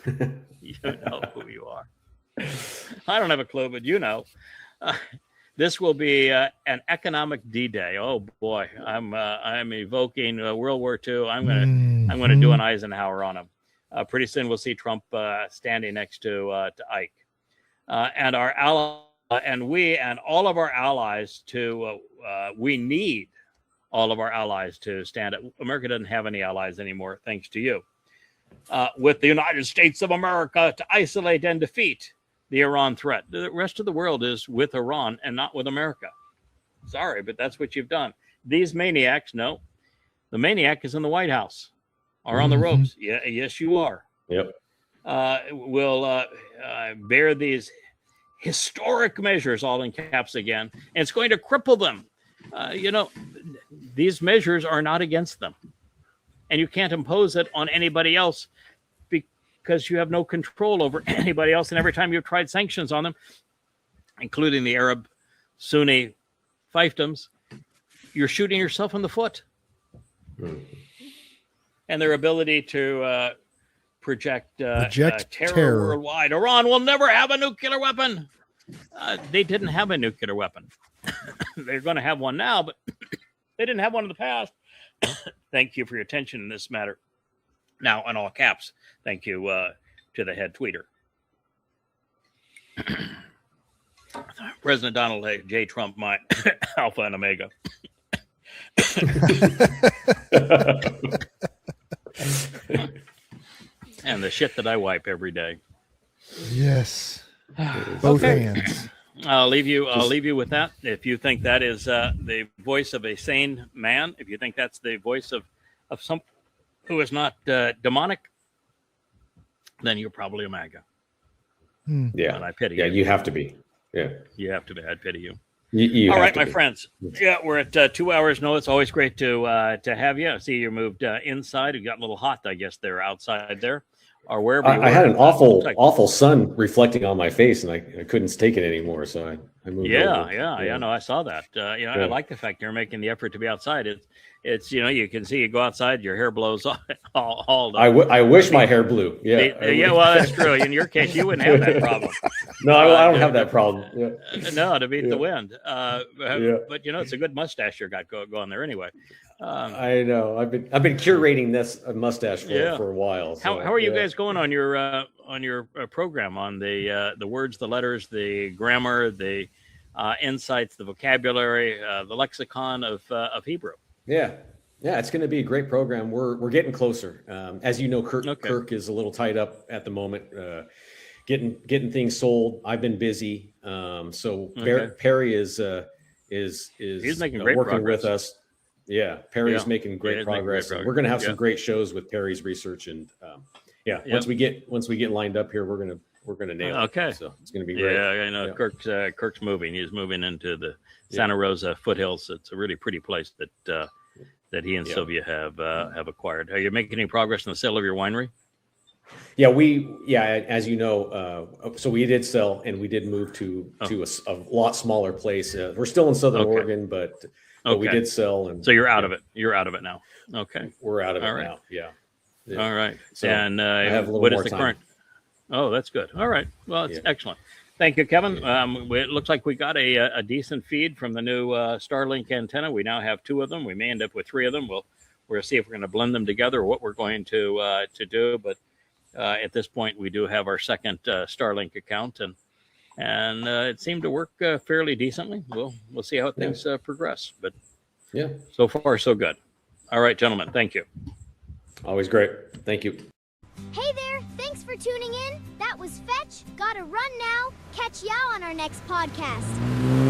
You know who you are. I don't have a clue, but you know. This will be an economic D-Day. Oh boy, I'm evoking World War II. I'm gonna do an Eisenhower on him. Pretty soon we'll see Trump standing next to Ike, and our ally, and we and all of our allies to. We need all of our allies to stand up. America doesn't have any allies anymore, thanks to you. With the United States of America to isolate and defeat the Iran threat. The rest of the world is with Iran and not with America. Sorry, but that's what you've done. These maniacs, no, the maniac is in the White House or on the ropes. Yeah, yes, you are. Yep. Will bear these historic measures, all in caps again, and it's going to cripple them. These measures are not against them, and you can't impose it on anybody else because you have no control over anybody else. And every time you've tried sanctions on them, including the Arab Sunni fiefdoms, you're shooting yourself in the foot. And their ability to project terror worldwide. Iran will never have a nuclear weapon. They didn't have a nuclear weapon. They're going to have one now, but they didn't have one in the past. Thank you for your attention in this matter. Now, in all caps, thank you to the head tweeter. President Donald J. Trump, my alpha and omega. And the shit that I wipe every day. Yes. Both hands. I'll leave you with that. If you think that is the voice of a sane man, if you think that's the voice of some who is not demonic, then you're probably a MAGA. Yeah. And I pity you. Yeah, you have to be. Yeah. You have to be. I'd pity you. You all right, my friends. Yeah, we're at 2 hours. No, it's always great to have you. I see you moved inside. You got a little hot, I guess, there outside there, or wherever you were. I had an awful sun reflecting on my face, and I couldn't take it anymore. So I moved over. Yeah. No, I saw that. I like the fact you're making the effort to be outside. It's you can see you go outside, your hair blows all I wish my hair blew. Yeah. Well, that's true. In your case, you wouldn't have that problem. No, I don't have that problem. Yeah. No, to beat the wind. But it's a good mustache you got going there anyway. I know. I've been curating this mustache for a while. So, how are you guys going on your program on the words, the letters, the grammar, the insights, the vocabulary, the lexicon of Hebrew? Yeah, it's going to be a great program. We're getting closer. As you know, Kirk is a little tied up at the moment, getting things sold. I've been busy, so Perry is is He's making great working progress. with us. Yeah, Perry's Yeah. making great Yeah, he's making progress. great And we're going to have progress. some great shows with Perry's research, and once we get lined up here, we're gonna nail it. Okay. So it's gonna be great. Yeah, I know. Yeah. Kirk's moving. He's moving into the Santa Rosa foothills. It's a really pretty place that he and Sylvia have acquired. Are you making any progress in the sale of your winery? Yeah, as you know, so we did sell, and we did move to a lot smaller place. We're still in Southern Oregon, but we did sell, and so you're out of it. You're out of it now. Okay, we're out of All it right. now. Yeah. All right. So and I have a little what is more the time. current? Oh, that's good. All right. Well, it's excellent. Thank you, Kevin. It looks like we got a decent feed from the new Starlink antenna. We now have 2 of them. We may end up with 3 of them. We'll see if we're going to blend them together or what we're going to do. But at this point, we do have our second Starlink account, and it seemed to work fairly decently. We'll see how things progress. But so far so good. All right, gentlemen. Thank you. Always great. Thank you. Hey there, thanks for tuning in. That was Fetch. Gotta run now. Catch y'all on our next podcast.